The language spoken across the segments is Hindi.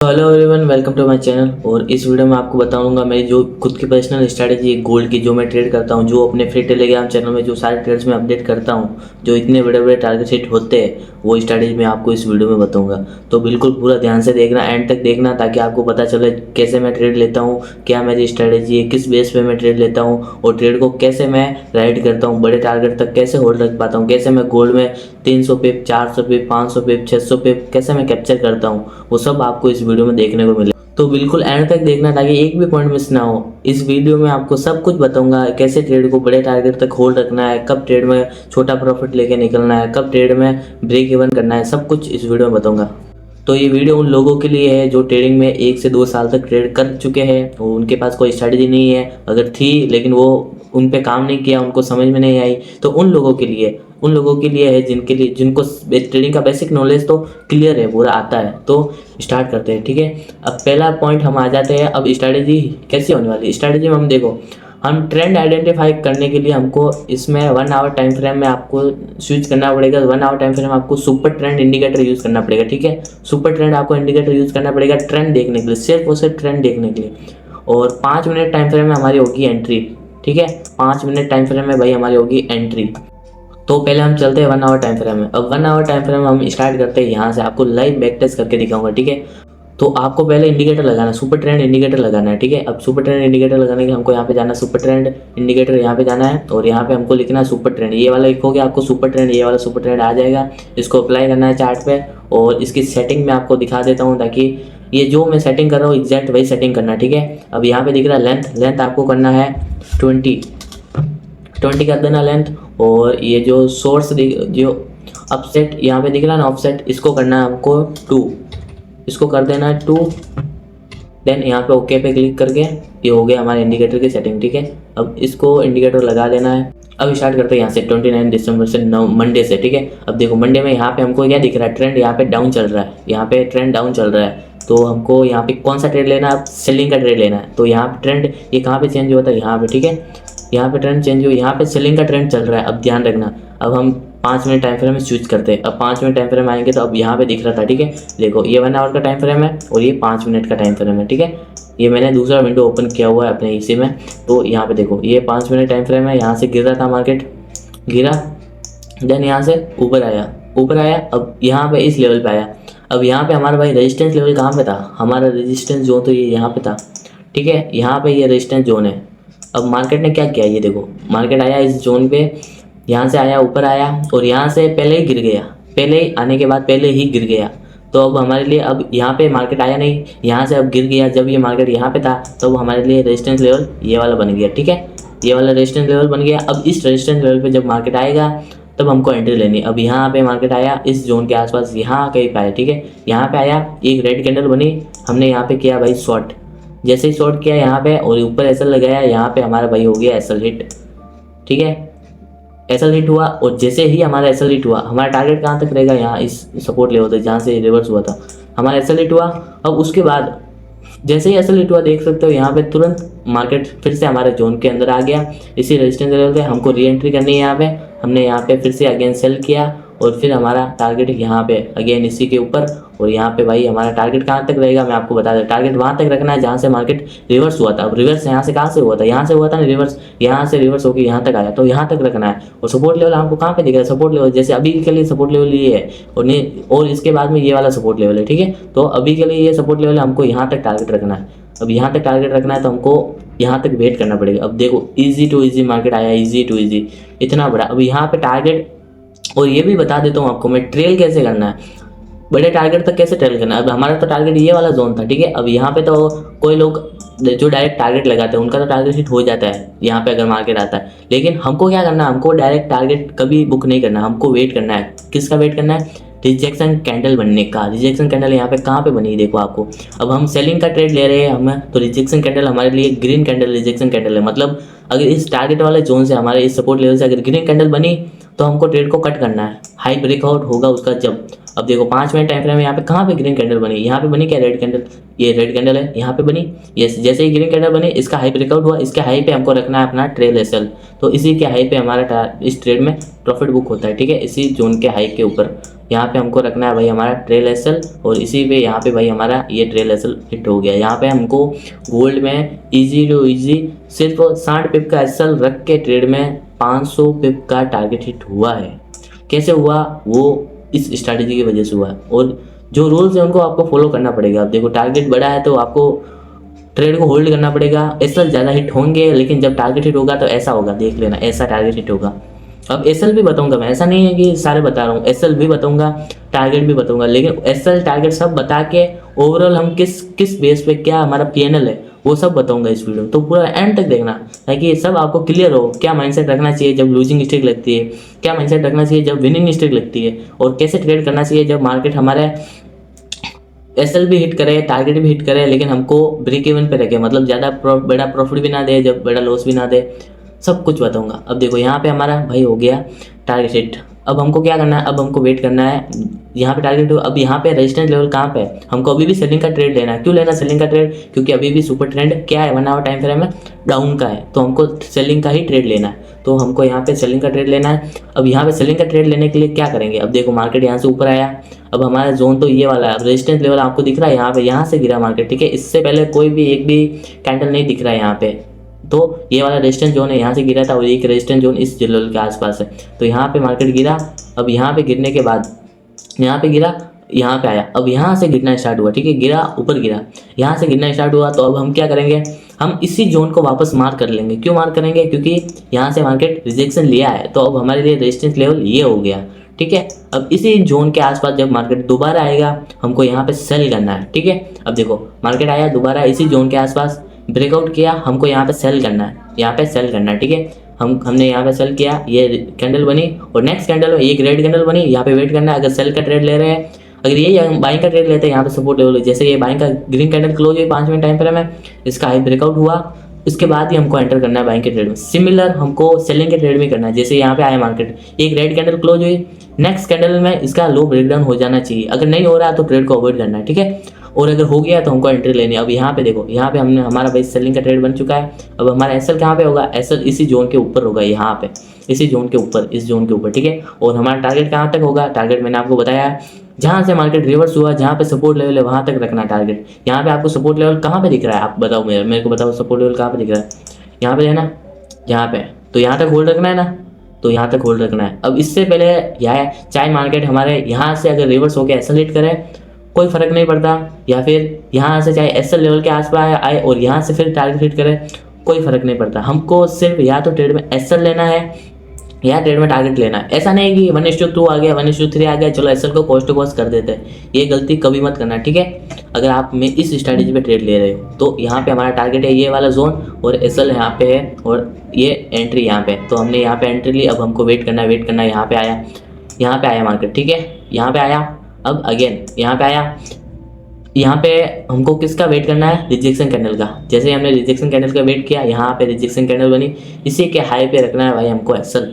Hello everyone, welcome to my channel. और इस वीडियो में आपको बताऊंगा मेरी जो खुद की पर्सनल स्ट्रैटेजी है गोल्ड की, जो मैं ट्रेड करता हूं, जो अपने फ्री टेलीग्राम चैनल में जो सारे ट्रेड्स में अपडेट करता हूं, जो इतने बड़े बड़े टारगेट सेट होते हैं, वो स्ट्रैटेजी मैं आपको इस वीडियो में बताऊंगा। तो बिल्कुल पूरा ध्यान से देखना, एंड तक देखना, ताकि आपको पता चले कैसे मैं ट्रेड लेता हूँ, क्या मेरी स्ट्रैटेजी है, किस बेस पे मैं ट्रेड लेता हूँ और ट्रेड को कैसे मैं राइड करता हूँ, बड़े टारगेट तक कैसे होल्ड रख पाता हूँ, कैसे मैं गोल्ड में 300 पिप, 400 पिप, 500 पिप, 600 पिप कैसे मैं कैप्चर करता हूँ, वो सब आपको इस वीडियो में देखने को मिले। तो बिल्कुल एंड तक देखना ताकि एक भी पॉइंट मिस ना हो। इस वीडियो में आपको सब कुछ बताऊंगा, कैसे ट्रेड को बड़े टारगेट तक होल्ड रखना है, कब ट्रेड में छोटा प्रॉफिट लेके निकलना है, कब ट्रेड में ब्रेक इवन करना है, सब कुछ इस वीडियो में बताऊंगा। तो ये वीडियो उन लोगों के लिए है जो ट्रेडिंग में 1 से 2 साल तक ट्रेड कर चुके हैं, वो उनके पास कोई स्ट्रैटेजी नहीं है, अगर थी लेकिन वो उन पे काम नहीं किया, उनको समझ में नहीं आई, तो उन लोगों के लिए है जिनको ट्रेडिंग का बेसिक नॉलेज तो क्लियर है, पूरा आता है। तो स्टार्ट करते हैं, ठीक है। अब पहला पॉइंट हम आ जाते हैं। अब स्ट्रैटेजी कैसी होने वाली है, स्ट्रैटेजी में हम देखो, हम ट्रेंड आइडेंटिफाई करने के लिए हमको इसमें 1 आवर टाइम फ्रेम में आपको स्विच करना पड़ेगा। 1 आवर टाइम फ्रेम में आपको सुपर ट्रेंड इंडिकेटर यूज़ करना पड़ेगा, ठीक है। सुपर ट्रेंड आपको इंडिकेटर यूज़ करना पड़ेगा ट्रेंड देखने के लिए, सिर्फ और सिर्फ ट्रेंड देखने के लिए। और 5 मिनट टाइम फ्रेम में हमारी होगी एंट्री, ठीक है। 5 मिनट टाइम फ्रेम में भाई हमारी होगी एंट्री। तो पहले हम चलते हैं 1 आवर टाइम फ्रेम में। अब 1 आवर टाइम फ्रेम हम स्टार्ट करते हैं यहाँ से, आपको लाइव बैक टेस्ट करके दिखाऊंगा, ठीक है। तो आपको पहले इंडिकेटर लगाना, सुपर ट्रेंड इंडिकेटर लगाना है, ठीक है। अब सुपर ट्रेंड इंडिकेटर लगाने के हमको यहाँ पे जाना, सुपर ट्रेंड इंडिकेटर यहाँ पे जाना है और यहाँ पे हमको लिखना है सुपर ट्रेंड। ये वाला लिखोगे आपको सुपर ट्रेंड, ये वाला सुपर ट्रेंड आ जाएगा। इसको अप्लाई करना है चार्ट पे और इसकी सेटिंग में आपको दिखा देता हूँ, ताकि ये जो मैं सेटिंग कर रहा हूँ एग्जैक्ट वही सेटिंग करना है, ठीक है। अब यहाँ पे दिख रहा है लेंथ आपको करना है 20 कर देना लेंथ। और ये जो सोर्स जो अपसेट यहाँ पे दिख रहा है ना, ऑफसेट, इसको करना है हमको 2, इसको कर देना है 2। देन यहाँ पे ओके पे क्लिक करके ये हो गया हमारे इंडिकेटर की सेटिंग, ठीक है। अब इसको इंडिकेटर लगा देना है। अब स्टार्ट करते हैं यहाँ से 29 दिसंबर से, मंडे से, ठीक है। अब देखो मंडे में यहाँ पे हमको क्या दिख रहा है, ट्रेंड यहाँ पे डाउन चल रहा है, यहाँ पे ट्रेंड डाउन चल रहा है। तो हमको यहाँ पे कौन सा ट्रेड लेना है, सेलिंग का ट्रेड लेना है। तो यहाँ पे ट्रेंड ये कहाँ पे चेंज होता है, यहाँ पे, ठीक है। यहाँ पे ट्रेंड चेंज हो, यहाँ पे सेलिंग का ट्रेंड चल रहा है। अब ध्यान रखना, अब हम 5 मिनट टाइम फ्रेम में स्विच करते हैं। अब 5 मिनट टाइम फ्रेम आएंगे तो अब यहाँ पे दिख रहा था, ठीक है। देखो ये 1 आवर का टाइम फ्रेम है और ये 5 मिनट का टाइम फ्रेम है, ठीक है। ये मैंने दूसरा विंडो ओपन किया हुआ है अपने इसी में। तो यहाँ पे देखो ये 5 मिनट टाइम फ्रेम है, यहाँ से गिर रहा था मार्केट, गिरा, देन यहाँ से ऊपर आया। अब यहाँ पे इस लेवल पे आया। अब यहाँ पे हमारा भाई रेजिस्टेंस लेवल कहाँ पे था, हमारा रेजिस्टेंस जोन तो ये यहाँ पे था, ठीक है। यहाँ पे ये रेजिस्टेंस जोन है। अब मार्केट ने क्या किया, ये देखो मार्केट आया इस जोन पे, यहाँ से आया, ऊपर आया और यहाँ से पहले ही गिर गया, पहले ही आने के बाद पहले ही गिर गया। तो अब हमारे लिए, अब यहाँ पे मार्केट आया नहीं, यहाँ से अब गिर गया। जब ये मार्केट यहाँ पे था तो अब हमारे लिए रेजिस्टेंस लेवल ये वाला बन गया, ठीक है। ये वाला रेजिस्टेंस लेवल बन गया। अब इस रेजिस्टेंस लेवल पे जब मार्केट आएगा तब हमको एंट्री लेनी। अब यहाँ पे मार्केट आया इस जोन के आसपास, यहाँ कहीं पे आया, ठीक है। यहाँ पे आया, एक रेड कैंडल बनी, हमने यहाँ पे किया भाई शॉर्ट। जैसे ही शॉर्ट किया यहाँ पे और ऊपर एसएल लगाया, यहाँ पे हमारा भाई हो गया एसएल हिट, ठीक है। एसएल हिट हुआ और जैसे ही हमारा एसएल हिट हुआ, हमारा टारगेट कहाँ तक रहेगा, यहाँ इस सपोर्ट लेवल तक जहाँ से रिवर्स हुआ था, हमारा एसएल हिट हुआ। अब उसके बाद जैसे ही एसएल हिट हुआ, देख सकते हो यहाँ पे तुरंत मार्केट फिर से हमारे जोन के अंदर आ गया। इसी रेजिस्टेंस लेवल पे हमको री एंट्री करनी है। यहाँ पे हमने यहाँ पे फिर से अगेन सेल किया और फिर हमारा टारगेट यहाँ पे अगेन इसी के ऊपर। और यहाँ पे भाई हमारा टारगेट कहाँ तक रहेगा मैं आपको बता दूं, टारगेट वहाँ तक रखना है जहाँ से मार्केट रिवर्स हुआ था। अब रिवर्स यहाँ से कहाँ से हुआ था, यहाँ से हुआ था ना रिवर्स, यहाँ से रिवर्स होकर यहाँ तक आया, तो यहाँ तक रखना है। और सपोर्ट लेवल हमको कहाँ पे दिख रहा है, सपोर्ट लेवल जैसे अभी के लिए सपोर्ट लेवल ये है और इसके बाद में ये वाला सपोर्ट लेवल है, ठीक है। तो अभी के लिए ये सपोर्ट लेवल हमको यहाँ तक टारगेट रखना है। अब यहाँ तक टारगेट रखना है तो हमको यहाँ तक वेट करना पड़ेगा। अब देखो इजी टू इजी मार्केट आया, इजी टू इजी इतना बड़ा। अब यहाँ पे टारगेट, और ये भी बता देता हूँ आपको मैं ट्रेल कैसे करना है, बड़े टारगेट तक कैसे ट्रेल करना है। अब हमारा तो टारगेट ये वाला जोन था, ठीक है। अब यहाँ पे तो कोई लोग जो डायरेक्ट टारगेट लगाते हैं उनका तो टारगेट हिट हो जाता है यहाँ पे अगर मार्केट आता है। लेकिन हमको क्या करना है, हमको डायरेक्ट टारगेट कभी बुक नहीं करना, हमको वेट करना है। किसका वेट करना है, रिजेक्शन कैंडल बनने का। रिजेक्शन कैंडल यहाँ पे कहाँ पे बनी देखो आपको। अब हम सेलिंग का ट्रेड ले रहे हैं हम, तो रिजेक्शन कैंडल हमारे लिए ग्रीन कैंडल रिजेक्शन कैंडल है। मतलब अगर इस टारगेट वाले जोन से, हमारे इस सपोर्ट लेवल से अगर ग्रीन कैंडल बनी तो हमको ट्रेड को कट करना है। हाई ब्रेकआउट होगा उसका जब, अब देखो 5 मिनट टाइम फ्रेम में यहाँ पे कहाँ पे ग्रीन कैंडल बनी, यहाँ पे बनी क्या रेड कैंडल, ये रेड कैंडल है यहाँ पे बनी। यस, जैसे ही ग्रीन कैंडल बनी इसका हाई ब्रेकआउट हुआ, इसके हाई पे हमको रखना है अपना ट्रेल एसएल, तो इसी के हाई पे हमारा इस ट्रेड में प्रॉफिट बुक होता है, ठीक है। इसी जोन के हाई के ऊपर यहाँ पे हमको रखना है भाई हमारा ट्रेल एसएल, और इसी पे यहाँ पे भाई हमारा ये ट्रेल एसएल हिट हो गया। यहाँ पे हमको गोल्ड में इजी टू इजी सिर्फ 60 पिप का एसएल रख के ट्रेड में 500 पिप का टारगेट हिट हुआ है। कैसे हुआ, वो इस स्ट्रैटेजी की वजह से हुआ है, और जो रूल्स है उनको आपको फॉलो करना पड़ेगा। अब देखो टारगेट बड़ा है तो आपको ट्रेड को होल्ड करना पड़ेगा, एसएल ज़्यादा हिट होंगे, लेकिन जब टारगेट हिट होगा तो ऐसा होगा, देख लेना ऐसा टारगेट हिट होगा। अब एसएल भी बताऊंगा मैं, ऐसा नहीं है कि सारे बता रहा हूँ, एसएल भी बताऊंगा, टारगेट भी बताऊंगा, लेकिन एसएल टारगेट सब बता के ओवरऑल हम किस बेस पे क्या हमारा पीएनएल है वो सब बताऊंगा इस वीडियो में, तो पूरा एंड तक देखना ताकि सब आपको क्लियर हो। क्या माइंडसेट रखना चाहिए जब लूजिंग स्ट्रिक लगती है, क्या माइंडसेट रखना चाहिए जब विनिंग स्ट्रिक लगती है, और कैसे ट्रेड करना चाहिए जब मार्केट हमारे एसएल भी हिट करे, टारगेट भी हिट करे, लेकिन हमको ब्रेक इवन पे रखे, मतलब ज़्यादा बड़ा प्रॉफिट भी ना दे, जब बड़ा लॉस भी ना दे, सब कुछ बताऊंगा। अब देखो यहाँ पे हमारा भाई हो गया टारगेट हिट। अब हमको क्या करना है, अब हमको वेट करना है, यहाँ पे टारगेट। अब यहाँ पे रेजिस्टेंस लेवल कहाँ पे है, हमको अभी भी सेलिंग का ट्रेड लेना है। क्यों लेना सेलिंग का ट्रेड, क्योंकि अभी भी सुपर ट्रेंड क्या है 1 आवर टाइम फ्रेम में डाउन का है, तो हमको सेलिंग का ही ट्रेड लेना है, तो हमको यहाँ पे सेलिंग का ट्रेड लेना है। अब यहाँ पे सेलिंग का ट्रेड लेने के लिए क्या करेंगे, अब देखो मार्केट यहाँ से ऊपर आया, अब हमारा जोन तो ये वाला है, अब रेजिस्टेंस लेवल आपको दिख रहा है यहाँ पे, यहाँ से गिरा मार्केट, ठीक है। इससे पहले कोई भी एक भी कैंडल नहीं दिख रहा है यहाँ पे, तो ये वाला रेजिस्टेंस जोन है, यहाँ से गिरा था, और एक रेजिस्टेंस जोन इस लेवल के आसपास है, तो यहाँ पे मार्केट गिरा। अब यहाँ पे गिरने के बाद यहाँ पे गिरा, यहाँ पे आया, अब यहाँ से गिरना स्टार्ट हुआ, ठीक है, गिरा ऊपर गिरा, यहाँ से गिरना स्टार्ट हुआ, तो अब हम क्या करेंगे, हम इसी जोन को वापस मार्क कर लेंगे। क्यों मार्क करेंगे, क्योंकि यहाँ से मार्केट रिजेक्शन लिया है, तो अब हमारे लिए रेजिस्टेंस लेवल ये हो गया, ठीक है। अब इसी जोन के आसपास जब मार्केट दोबारा आएगा हमको यहाँ पे सेल करना है, ठीक है। अब देखो मार्केट आया दोबारा इसी जोन के आसपास, ब्रेकआउट किया, हमको यहाँ पे सेल करना है, यहाँ पे सेल करना है, ठीक है। हमने यहाँ पे सेल किया, ये कैंडल बनी, और नेक्स्ट कैंडल में एक रेड कैंडल बनी, यहाँ पे वेट करना है। अगर सेल का ट्रेड ले रहे हैं, अगर ये बाइंग का ट्रेड लेते हैं, यहाँ पे सपोर्ट लेवल, जैसे ये बाइंग का ग्रीन कैंडल क्लोज हुई 5 मिनट टाइम फ्रेम में, इसका हाई ब्रेकआउट हुआ, इसके बाद ही हमको एंटर करना है बाइंग के ट्रेड में। सिमिलर हमको सेलिंग के ट्रेड में करना है, जैसे यहाँ पे आया मार्केट, एक रेड कैंडल क्लोज हुई, नेक्स्ट कैंडल में इसका लो ब्रेकडाउन हो जाना चाहिए, अगर नहीं हो रहा है तो ट्रेड को अवॉइड करना है, ठीक है। और अगर हो गया तो हमको एंट्री लेनी है। अब यहाँ पे देखो, यहाँ पे हमने हमारा भाई सेलिंग का ट्रेड बन चुका है। अब हमारा एसएल कहाँ पे होगा, एसएल इसी जोन के ऊपर होगा, यहाँ पे इसी जोन के ऊपर, इस जोन के ऊपर, ठीक है। और हमारा टारगेट कहाँ तक होगा, टारगेट मैंने आपको बताया है, जहाँ से मार्केट रिवर्स हुआ, जहाँ पे सपोर्ट लेवल है वहाँ तक रखना टारगेट। यहाँ पे आपको सपोर्ट लेवल कहाँ पे दिख रहा है, आप बताओ, मेरे को बताओ सपोर्ट लेवल कहाँ पे दिख रहा है, यहाँ पे है ना, यहाँ पे, तो यहाँ तक होल्ड रखना है ना, तो यहाँ तक होल्ड रखना है। अब इससे पहले यह चाहे मार्केट हमारे यहाँ से अगर रिवर्स होकर एसएल हिट करे कोई फर्क नहीं पड़ता, या फिर यहाँ से चाहे एसएल लेवल के आसपास आए और यहाँ से फिर टारगेट हिट करे, कोई फर्क नहीं पड़ता। हमको सिर्फ या तो ट्रेड में एसएल लेना है या ट्रेड में टारगेट लेना है। ऐसा नहीं कि 1:2 आ गया, 1:3 आ गया, चलो एसएल को कॉस्ट टू कॉस्ट कर देते हैं, ये गलती कभी मत करना, ठीक है। अगर आप में इस स्ट्रैटेजी पे ट्रेड ले रहे हो तो यहाँ पे हमारा टारगेट है ये वाला जोन, और एसएल यहाँ पे है, और ये एंट्री यहाँ पे, तो हमने यहाँ पे एंट्री ली। अब हमको वेट करना है, यहाँ पे आया, यहाँ पे आया मार्केट, ठीक है, यहाँ पे आया, अब अगेन यहाँ पे आया, यहाँ पे हमको किसका वेट करना है, रिजेक्शन कैंडल का। जैसे हमने रिजेक्शन कैंडल का वेट किया, यहाँ पे रिजेक्शन कैंडल बनी, इसी के हाई पे रखना है भाई हमको एसएल,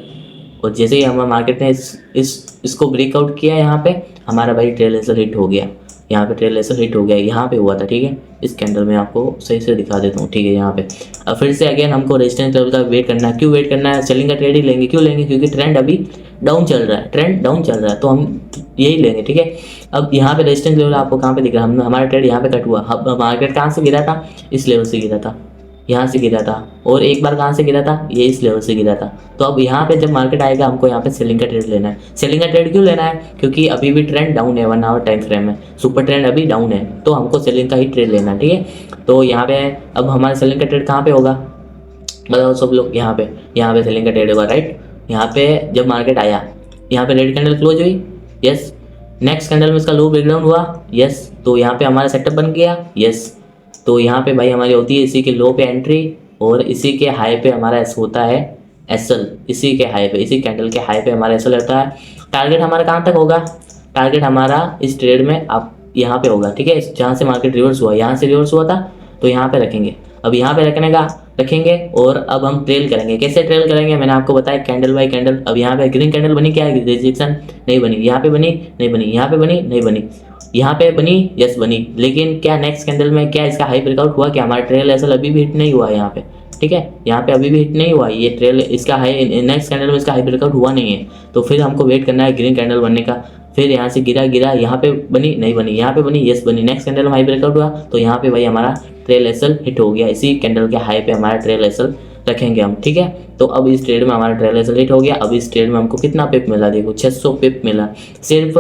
और जैसे ही हमारे मार्केट ने इसको ब्रेकआउट किया, यहाँ पे हमारा भाई ट्रेल एसएल हिट हो गया, यहाँ पे ट्रेल एसएल हिट हो गया, यहाँ पे हुआ था, ठीक है। इस कैंडल में आपको सही से दिखा देता हूँ, ठीक है। यहाँ पे अब फिर से अगेन हमको रेजिस्टेंस लेवल का वेट करना है। क्यों वेट करना है, सेलिंग का ट्रेड ही लेंगे। क्यों लेंगे, क्योंकि ट्रेंड अभी डाउन चल रहा है, ट्रेंड डाउन चल रहा है, तो हम यही लेंगे, ठीक है। अब यहाँ पे रेजिस्टेंस लेवल आपको कहाँ पे दिख रहा है, हमारा ट्रेड यहाँ पे कट हुआ। अब मार्केट कहाँ से गिरा था, इस लेवल से गिरा था, यहाँ से गिरा था, और एक बार कहाँ से गिरा था, ये इस लेवल से गिरा था। तो अब यहाँ पे जब मार्केट आएगा हमको यहाँ पे सेलिंग का ट्रेड लेना है। सेलिंग का ट्रेड क्यों लेना है, क्योंकि अभी भी ट्रेंड डाउन है, 1 आवर टाइम फ्रेम में सुपर ट्रेंड अभी डाउन है, तो हमको सेलिंग का ही ट्रेड लेना है, ठीक है। तो यहाँ पे अब हमारा सेलिंग का ट्रेड कहाँ पे होगा, बताओ सब लोग, यहाँ पे सेलिंग का ट्रेड होगा, राइट। यहाँ पे जब मार्केट आया, यहाँ पे रेड कैंडल क्लोज हुई, यस, नेक्स्ट कैंडल में इसका लो ब्रेकडाउन हुआ, यस, तो यहाँ पे हमारा सेटअप बन गया, यस। तो यहाँ पे भाई हमारी होती है इसी के लो पे एंट्री, और इसी के हाई पे हमारा होता है एसएल, इसी के हाई पे, इसी कैंडल के हाई पे हमारा एसएल होता है। टारगेट हमारा कहाँ तक होगा, टारगेट हमारा इस ट्रेड में आप यहाँ पे होगा, ठीक है। जहाँ से मार्केट रिवर्स हुआ, यहाँ से रिवर्स हुआ था, तो यहाँ पे रखेंगे। अब यहाँ पे रखने का रखेंगे और अब हम ट्रेल करेंगे। कैसे ट्रेल करेंगे मैंने आपको बताया, कैंडल बाय कैंडल। अब यहाँ पे ग्रीन कैंडल बनी, क्या है, रिजेक्शन, नहीं बनी। यहाँ पे बनी, नहीं बनी। यहाँ पे बनी, नहीं बनी। यहाँ पे बनी, यस बनी। लेकिन क्या नेक्स्ट कैंडल में क्या इसका हाई ब्रेकआउट हुआ? क्या हमारा ट्रेल एसल अभी भी हिट नहीं हुआ यहाँ पे, ठीक है, यहाँ पे अभी भी हिट नहीं हुआ ये ट्रेल, इसका हाई नेक्स्ट कैंडल में इसका हाई ब्रेकआउट हुआ नहीं है। तो फिर हमको वेट करना है ग्रीन कैंडल बनने का। फिर यहाँ से गिरा, यहाँ पे बनी, नहीं बनी। यहाँ पे बनी, यस बनी। नेक्स्ट कैंडल में हाई ब्रेकआउट हुआ तो यहाँ पे भाई हमारा ट्रेल एसल हिट हो गया। इसी कैंडल के हाई पे हमारा ट्रेल एसल रखेंगे हम, ठीक है। तो अब इस ट्रेड में हमारा ट्रेल एसल हिट हो गया। अब इस ट्रेड में हमको कितना पिप मिला, देखो 600 पिप मिला। सिर्फ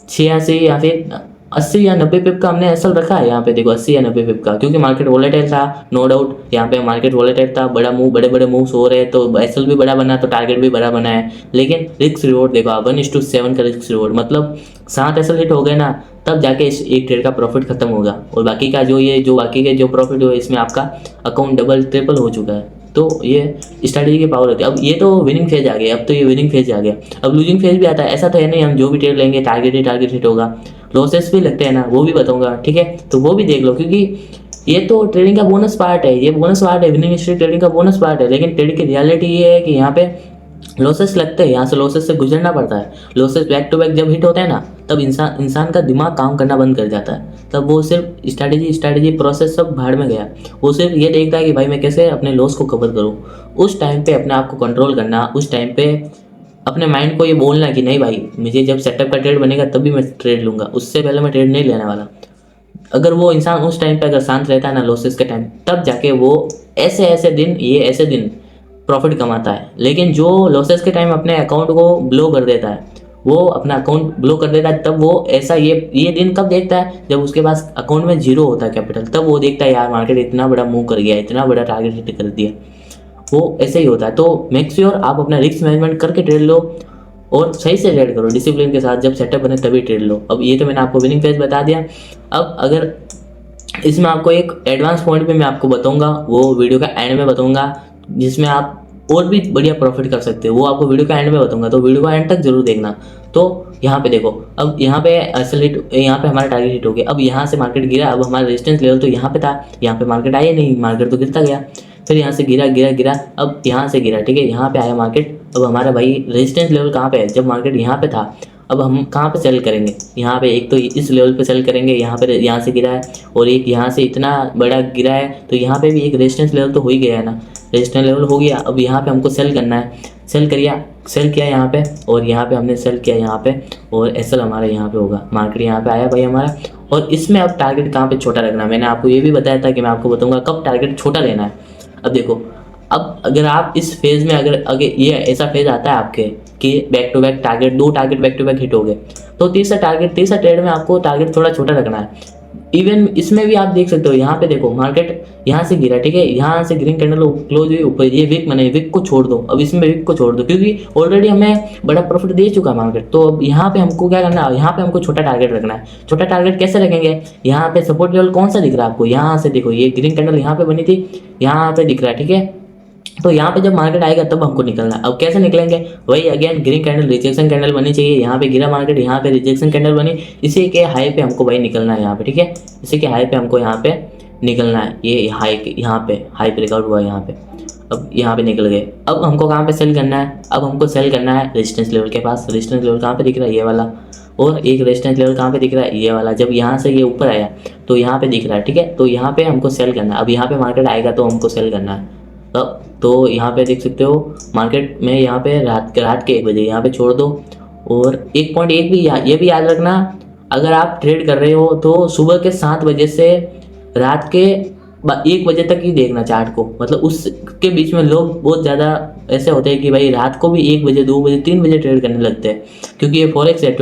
86 या फिर 80 या 90 पिप का हमने एसल रखा है यहाँ पे, देखो 80 या 90 पिप का, क्योंकि मार्केट वोलेटाइल था, नो डाउट। यहाँ पे मार्केट वोलेटाइल था, बड़ा मूव, बड़े बड़े मूव्स हो रहे हैं, तो एसल भी बड़ा बना, तो टारगेट भी बड़ा बना है। लेकिन रिस्क रिवॉर्ड देखो, 1:7 का रिस्क रिवॉर्ड, मतलब 7 एसल हिट हो गए ना, तब जाके इस एक ट्रेड का प्रॉफिट खत्म होगा। और बाकी का जो बाकी के जो प्रॉफिट हुआ, इसमें आपका अकाउंट डबल ट्रिपल हो चुका है। तो ये स्ट्रैटेजी की पावर होती है। अब ये तो विनिंग फेज आ गया, अब तो ये विनिंग फेज आ गया। अब लूजिंग फेज भी आता है, ऐसा तो है नहीं हम जो भी ट्रेड लेंगे टारगेट हिट होगा। लॉसेस भी लगते हैं ना, वो भी बताऊंगा, ठीक है, तो वो भी देख लो, क्योंकि ये तो ट्रेडिंग का बोनस पार्ट है, ये बोनस पार्ट है, विनिंग स्ट्रीट ट्रेडिंग का बोनस पार्ट है। लेकिन ट्रेडिंग की रियलिटी ये है कि यहाँ पे लॉसेस लगते हैं, यहाँ से लॉसेस से गुजरना पड़ता है। लॉसेस बैक टू बैक जब हिट होते हैं ना, तब इंसान का दिमाग काम करना बंद कर जाता है। तब वो सिर्फ स्ट्रैटेजी प्रोसेस सब भाड़ में गया। वो सिर्फ ये देखता है कि भाई मैं कैसे अपने लॉस को कवर करूँ। उस टाइम पे अपने आप को कंट्रोल करना, उस टाइम पे अपने माइंड को ये बोलना कि नहीं भाई, मुझे जब सेटअप का ट्रेड बनेगा तभी मैं ट्रेड लूँगा, उससे पहले मैं ट्रेड नहीं लेने वाला। अगर वो इंसान उस टाइम पे अगर शांत रहता है ना लॉसेस के टाइम, तब जाके वो ऐसे दिन प्रॉफिट कमाता है। लेकिन जो लॉसेस के टाइम अपने अकाउंट को ब्लो कर देता है, वो अपना अकाउंट ब्लो कर देता है, तब वो ऐसा ये दिन कब देखता है, जब उसके पास अकाउंट में जीरो होता है कैपिटल, तब वो देखता है यार मार्केट इतना बड़ा मूव कर गया, इतना बड़ा टारगेट हिट कर दिया। वो ऐसे ही होता है। तो मेक श्योर आप अपना रिस्क मैनेजमेंट करके ट्रेड लो और सही से ट्रेड करो, डिसिप्लिन के साथ। जब सेटअप बने तभी ट्रेड लो। अब ये तो मैंने आपको विनिंग फेज बता दिया। अब अगर इसमें आपको एक एडवांस पॉइंट भी मैं आपको बताऊंगा, वो वीडियो का एंड में बताऊंगा, जिसमें आप और भी बढ़िया प्रॉफिट कर सकते हो, वो आपको वीडियो का एंड में बताऊंगा, तो वीडियो का एंड तक जरूर देखना। तो यहाँ पे देखो, अब यहाँ पे असल हिट, यहाँ पे हमारा टारगेट हिट हो गया। अब यहाँ से मार्केट गिरा, अब हमारा रेजिस्टेंस लेवल तो यहाँ पे था, यहाँ पे मार्केट आया नहीं, मार्केट तो गिरता गया। फिर यहाँ से गिरा, अब यहाँ से गिरा, ठीक है, यहाँ पे आया मार्केट। अब हमारा भाई रेजिस्टेंस लेवल कहाँ पे है, जब मार्केट यहाँ पे था, अब हम कहाँ पे सेल करेंगे, यहाँ पे एक तो इस लेवल पे सेल करेंगे, यहाँ से गिरा है, और एक यहाँ से इतना बड़ा गिरा है, तो यहाँ पे भी एक रेजिस्टेंस लेवल तो हो ही गया है ना, रेजिस्टेंस लेवल हो गया। अब यहाँ पे हमको सेल करना है, सेल किया यहाँ पे, और यहाँ पे हमने सेल किया यहाँ पे, और एसएल हमारा यहाँ पे होगा। मार्केट यहाँ पे आया भाई हमारा, और इसमें अब टारगेट कहाँ पे छोटा रखना है, मैंने आपको ये भी बताया था कि मैं आपको बताऊंगा कब टारगेट छोटा लेना है। अब देखो, अब अगर आप इस फेज में अगर ये ऐसा फेज आता है आपके कि back to back target, 2 target back to back hit हो गए, तो तीसरा ट्रेड में आपको टारगेट थोड़ा छोटा रखना है। इवन इसमें भी आप देख सकते हो, यहाँ पे देखो मार्केट यहाँ से गिरा, ठीक है, यहाँ से ग्रीन कैंडल क्लोज हुई ऊपर, ये विक बने, विक को छोड़ दो। अब इसमें विक को छोड़ दो, क्योंकि ऑलरेडी हमें बड़ा प्रॉफिट दे चुका है मार्केट। तो अब यहाँ पे हमको क्या करना है, यहाँ पे हमको छोटा टारगेट रखना है। छोटा टारगेट कैसे रखेंगे, यहाँ पे सपोर्ट लेवल कौन सा दिख रहा है आपको, यहाँ से देखो, ये ग्रीन कैंडल यहाँ पे बनी थी, यहाँ पे दिख रहा है, ठीक है। तो यहाँ पे जब मार्केट आएगा तब हमको निकलना है। अब कैसे निकलेंगे, वही again green candle rejection candle बनी चाहिए, यहाँ पे गिरा मार्केट, यहाँ पे रिजेक्शन कैंडल बनी, इसी के हाई पे हमको भाई निकलना है यहाँ पे, ठीक है, इसी के हाई पे हमको यहाँ पे निकलना है। ये हाई, यहाँ पे हाई ब्रेकआउट हुआ यहाँ पे, अब यहाँ पे निकल गए। अब हमको कहाँ पे सेल करना है, अब हमको सेल करना है रेजिस्टेंस लेवल के पास। रेजिस्टेंस लेवल कहाँ पे दिख रहा है, ये वाला, और एक रेजिस्टेंस लेवल कहाँ पे दिख रहा है, ये वाला। जब यहाँ से ये ऊपर आया तो यहाँ पे दिख रहा है, ठीक है, तो यहाँ पे हमको सेल करना है। अब यहाँ पे मार्केट आएगा तो हमको सेल करना है। तो यहाँ पे देख सकते हो मार्केट में, यहाँ पे रात के 1 बजे यहाँ पे छोड़ दो। और एक पॉइंट एक भी ये भी याद रखना, अगर आप ट्रेड कर रहे हो तो सुबह के 7 बजे से रात के 1 बजे तक ही देखना चार्ट को। मतलब उसके बीच में लोग बहुत ज़्यादा ऐसे होते हैं कि भाई रात को भी 1 बजे, 2 बजे, 3 बजे ट्रेड करने लगते हैं, क्योंकि ये फॉरेक्स है,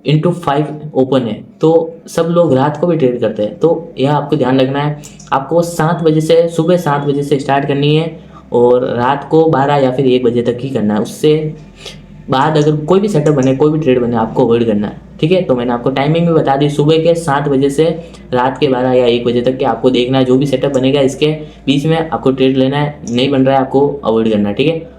24/5 ओपन है, तो सब लोग रात को भी ट्रेड करते हैं। तो यह आपको ध्यान रखना है, आपको 7 बजे से, सुबह 7 बजे से स्टार्ट करनी है, और रात को 12 या फिर 1 बजे तक ही करना है। उससे बाद अगर कोई भी सेटअप बने, कोई भी ट्रेड बने, आपको अवॉइड करना है, ठीक है। तो मैंने आपको टाइमिंग भी बता दी, सुबह के 7 बजे से रात के 12 या 1 बजे तक के आपको देखना है। जो भी सेटअप बनेगा इसके बीच में आपको ट्रेड लेना है, नहीं बन रहा है आपको अवॉइड करना है, ठीक है।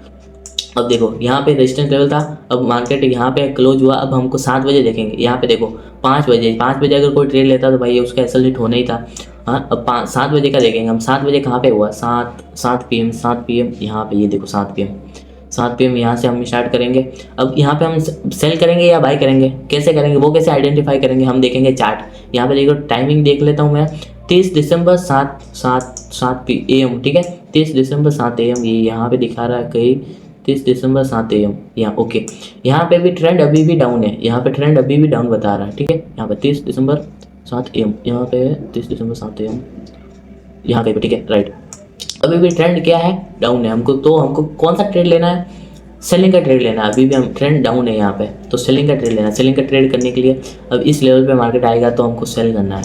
अब देखो यहाँ पे रेजिस्टेंस लेवल था, अब मार्केट यहाँ पे क्लोज हुआ। अब हमको 7 बजे देखेंगे, यहाँ पे देखो 5 बजे अगर कोई ट्रेड लेता तो भाई उसका एसल हिट होना ही था। हाँ, अब 7 बजे का देखेंगे हम। 7 बजे कहाँ पे हुआ, 7 PM यहाँ पे, ये देखो 7 PM यहाँ से हम स्टार्ट करेंगे। अब यहाँ पे हम सेल करेंगे या बाय करेंगे, कैसे करेंगे, वो कैसे आइडेंटिफाई करेंगे, हम देखेंगे चार्ट। यहाँ पे देखो टाइमिंग देख लेता हूँ मैं, 30 दिसंबर 7 AM, ठीक है, 30 दिसंबर 7 AM, ये यहाँ पे दिखा रहा है कहीं 30 दिसंबर 7 AM, यहाँ ओके। यहाँ पे भी ट्रेंड अभी भी डाउन है, यहाँ पे ट्रेंड अभी भी डाउन बता रहा है, ठीक है। यहाँ पे 30 दिसंबर 7 AM, यहाँ पे 30 दिसंबर 7 AM, यहाँ पे भी, ठीक है, राइट। अभी भी ट्रेंड क्या है, डाउन है। हमको कौन सा ट्रेड लेना है, सेलिंग का ट्रेड लेना है। अभी भी हम ट्रेंड डाउन है यहाँ पे, तो सेलिंग का ट्रेड लेना है। सेलिंग का ट्रेड करने के लिए अब इस लेवल पे मार्केट आएगा तो हमको सेल करना है,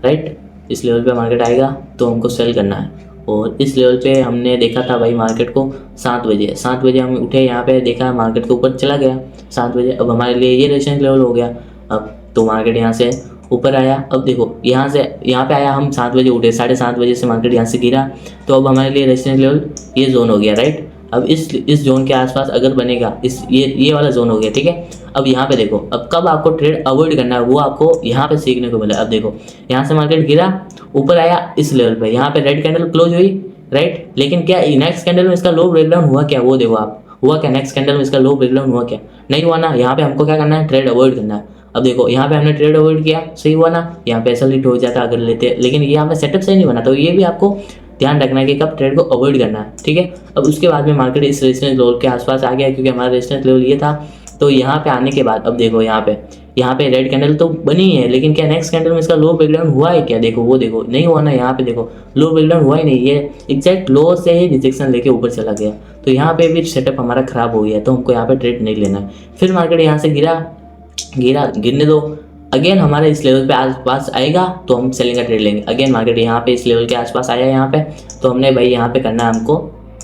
राइट। इस लेवल पे मार्केट आएगा तो हमको सेल करना है। और इस लेवल पे हमने देखा था भाई मार्केट को 7 बजे हम उठे, यहाँ पे देखा मार्केट के ऊपर चला गया 7 बजे। अब हमारे लिए ये रेजिस्टेंस लेवल हो गया। अब तो मार्केट यहाँ से ऊपर आया। अब देखो यहाँ पे आया, हम 7 बजे उठे, 7:30 बजे से मार्केट यहाँ से गिरा, तो अब हमारे लिए रेजिस्टेंस लेवल ये जोन हो गया, राइट। अब इस जोन के आसपास अगर बनेगा, ये वाला जोन हो गया, ठीक है। अब यहाँ पे देखो, अब कब आपको ट्रेड अवॉइड करना है वो आपको यहाँ पे सीखने को मिला। अब देखो यहाँ से मार्केट गिरा, ऊपर आया इस लेवल पे, यहाँ पे रेड कैंडल क्लोज हुई, राइट। लेकिन क्या नेक्स्ट कैंडल में इसका लो ब्रेकडाउन हुआ क्या, वो देखो आप, हुआ क्या नेक्स्ट कैंडल में इसका लो ब्रेकडाउन हुआ क्या, नहीं हुआ ना। यहाँ पे हमको क्या करना है, ट्रेड अवॉइड करना है। अब देखो यहाँ पे हमने ट्रेड अवॉइड किया, सही हुआ ना, यहाँ पे ऐसा लिट हो जाता अगर लेते, लेकिन यहाँ पे सेटअप सही नहीं बना, तो ये भी आपको ध्यान रखना है कि कब ट्रेड को अवॉइड करना है, ठीक है। अब उसके बाद में मार्केट इस रेजिस्टेंस लेवल के आसपास आ गया, क्योंकि हमारा रेजिस्टेंस लेवल ये था। तो यहाँ पे आने के बाद अब देखो यहाँ पे रेड कैंडल तो बनी है, लेकिन क्या नेक्स्ट कैंडल में इसका लो ब्रेकडाउन हुआ है क्या, देखो वो देखो नहीं हुआ ना। यहाँ पे देखो लो ब्रेकडाउन हुआ ही नहीं, ये एग्जैक्ट लो से ही रिजेक्शन लेके ऊपर चला गया। तो यहाँ पे भी सेटअप हमारा खराब हो गया, तो हमको यहाँ पे ट्रेड नहीं लेना है। फिर मार्केट यहाँ से गिरने दो, अगेन हमारे इस लेवल पे आसपास आएगा तो हम सेलिंग का ट्रेड लेंगे। अगेन मार्केट यहाँ पे इस लेवल के आसपास आया यहाँ पे, तो हमने भाई यहाँ पे करना है हमको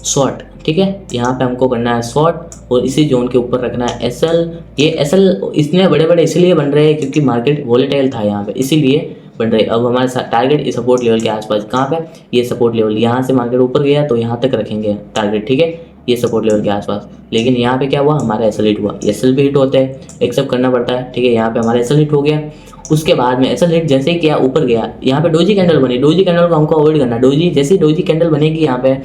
शॉर्ट, ठीक है। यहाँ पे हमको करना है शॉर्ट और इसी जोन के ऊपर रखना है एसएल। ये एसएल इतने बड़े बड़े इसलिए बन रहे हैं क्योंकि मार्केट वोलेटाइल था यहाँ पे, इसीलिए बन रहे। अब हमारे टारगेट इस सपोर्ट लेवल के आसपास, कहाँ पे, ये सपोर्ट लेवल, यहाँ से मार्केट ऊपर गया तो यहाँ तक रखेंगे टारगेट, ठीक है, ये सपोर्ट लेवल के आसपास। लेकिन यहाँ पे क्या हुआ, हमारा एसएल हिट हुआ। एसएल भी हिट होते हैं, एक्सेप्ट करना पड़ता है, ठीक है। यहाँ पे हमारा एसएल हिट हो गया। उसके बाद में एसएल हिट जैसे ही किया, ऊपर गया, यहाँ पे डोजी कैंडल बनी। डोजी कैंडल को हमको अवॉइड करना, जैसे ही डोजी कैंडल बनेगी यहाँ पे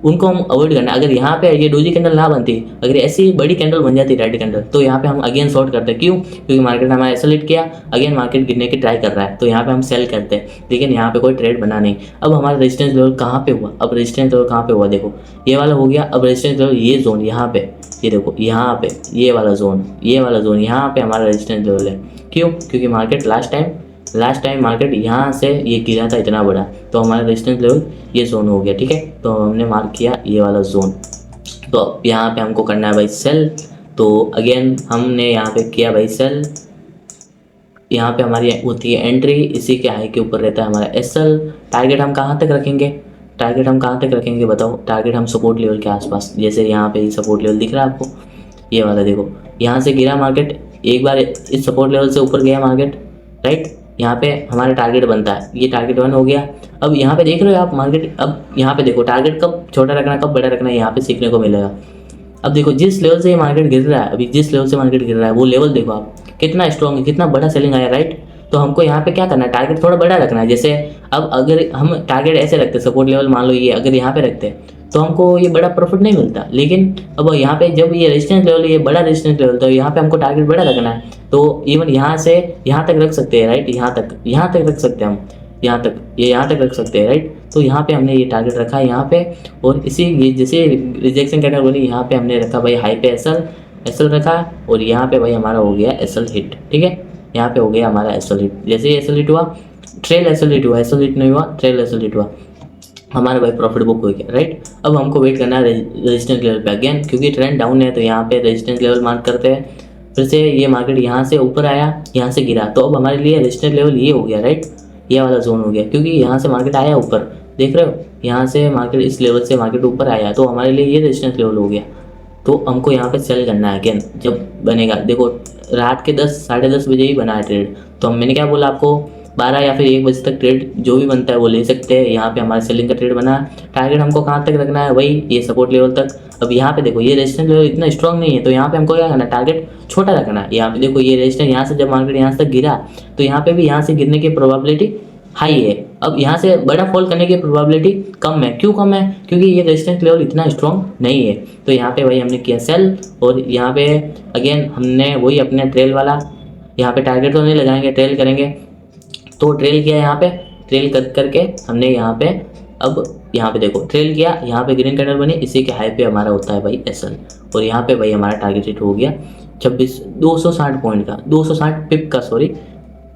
उनको हम अवॉइड करना। अगर यहाँ पे ये डोजी कैंडल ना बनती, अगर ऐसी बड़ी कैंडल बन जाती रेड कैंडल, तो यहाँ पे हम अगेन शॉर्ट करते। क्यों, क्योंकि मार्केट हमारा एसएल हिट किया, अगेन मार्केट गिरने की ट्राई कर रहा है, तो यहाँ पे हम सेल करते हैं, लेकिन यहाँ पे कोई ट्रेड बना नहीं। अब हमारा रेजिस्टेंस लेवल कहाँ पे हुआ, अब रेजिस्टेंस लेवल कहाँ पे हुआ, देखो ये वाला हो गया। अब रेजिस्टेंस लेवल ये जोन यहाँ पे, ये देखो यहाँ पे ये वाला जोन यहाँ पे हमारा रेजिस्टेंस लेवल है। क्यों, क्योंकि मार्केट लास्ट टाइम मार्केट यहाँ से ये गिरा था इतना बड़ा, तो हमारा रेजिस्टेंस लेवल ये जोन हो गया, ठीक है। तो हमने मार्क किया ये वाला जोन, तो अब यहाँ पे हमको करना है भाई सेल। तो अगेन हमने यहाँ पे किया भाई सेल। यहाँ पे हमारी होती है एंट्री, इसी के हाई के ऊपर रहता है हमारा एसएल। टारगेट हम कहाँ तक रखेंगे, बताओ। टारगेट हम सपोर्ट लेवल के आसपास, जैसे यहाँ पे सपोर्ट लेवल दिख रहा है आपको, ये वाला देखो, यहाँ से गिरा मार्केट, एक बार इस सपोर्ट लेवल से ऊपर गया मार्केट, राइट। यहाँ पे हमारा टारगेट बनता है, ये टारगेट 1 हो गया। अब यहाँ पे देख रहे हो आप मार्केट, अब यहाँ पे देखो टारगेट कब छोटा रखना कब बड़ा रखना, यहाँ पे सीखने को मिलेगा। अब देखो जिस लेवल से ये मार्केट गिर रहा है, अभी जिस लेवल से मार्केट गिर रहा है वो लेवल देखो आप कितना स्ट्रॉन्ग है, कितना बड़ा सेलिंग आया, राइट। तो हमको यहाँ पे क्या करना है, टारगेट थोड़ा बड़ा रखना है। जैसे अब अगर हम टारगेट ऐसे रखते, सपोर्ट लेवल मान लो ये अगर यहाँ पे रखते तो हमको ये बड़ा प्रॉफिट नहीं मिलता। लेकिन अब यहाँ पे जब ये रेजिस्टेंस लेवल, ये बड़ा रेजिस्टेंस लेवल, तो यहाँ पे हमको टारगेट बड़ा रखना है। तो इवन यहाँ से यहाँ तक रख सकते हैं, राइट, यहाँ तक रख सकते हैं हम, यहाँ तक रख सकते हैं, राइट। तो यहाँ पे हमने ये टारगेट रखा है यहाँ पे, और इसी ये जैसे रिजेक्शन कैंडल बनी, यहाँ पे हमने रखा भाई हाई पे एसएल रखा, और यहाँ पे भाई हमारा हो गया एसएल हिट, ठीक है। यहाँ पे हो गया हमारा एसएल हिट। जैसे ही एसएल हिट हुआ, ट्रेल एसएल हिट हुआ, एसएल हिट नहीं हुआ, ट्रेल एसएल हिट हुआ, हमारा भाई प्रॉफिट बुक हो गया, राइट। अब हमको वेट करना है रेजिस्टेंस लेवल पे अगेन, क्योंकि ट्रेंड डाउन है तो यहाँ पे रेजिस्टेंस लेवल मार्क करते हैं। फिर से ये मार्केट यहाँ से ऊपर आया, यहाँ से गिरा, तो अब हमारे लिए रेजिस्टेंस लेवल ये हो गया, राइट, ये वाला जोन हो गया, क्योंकि यहाँ से मार्केट आया ऊपर, देख रहे हो, यहाँ से मार्केट इस लेवल से मार्केट ऊपर आया, तो हमारे लिए ये रेजिस्टेंस लेवल हो गया। तो हमको यहाँ पे सेल करना है अगेन जब बनेगा। देखो रात के 10 साढ़े 10 बजे ही बना है ट्रेड, तो मैंने क्या बोला आपको, 12 या फिर 1 बजे तक ट्रेड जो भी बनता है वो ले सकते हैं। यहाँ पे हमारा सेलिंग का ट्रेड बना, टारगेट हमको कहाँ तक रखना है, वही ये सपोर्ट लेवल तक। अब यहाँ पे देखो ये रेजिस्टेंस लेवल इतना स्ट्रॉन्ग नहीं है, तो यहाँ पे हमको क्या करना है, टारगेट छोटा रखना है। यहाँ पे देखो ये रेजिस्टेंस यहाँ से जब मार्केट यहाँ तक गिरा, तो यहाँ पे भी यहाँ से गिरने की प्रोबेबिलिटी हाई है। अब यहाँ से बड़ा फॉल करने की प्रोबेबिलिटी कम है। क्यों कम है? क्योंकि ये रेजिस्टेंस लेवल इतना स्ट्रॉन्ग नहीं है। तो यहाँ पे वही हमने किया सेल, और यहाँ पे अगेन हमने वही अपने ट्रेल वाला, यहाँ पे टारगेट तो नहीं लगाएंगे, ट्रेल करेंगे। तो ट्रेल किया, यहाँ पे ट्रेल करके हमने यहाँ पे, अब यहाँ पे देखो ट्रेल किया, यहाँ पे ग्रीन कैंडल बनी, इसी के हाई पे हमारा होता है भाई एसएल, और यहाँ पे भाई हमारा टारगेट हिट हो गया 260 पॉइंट का, 260 पिप का, सॉरी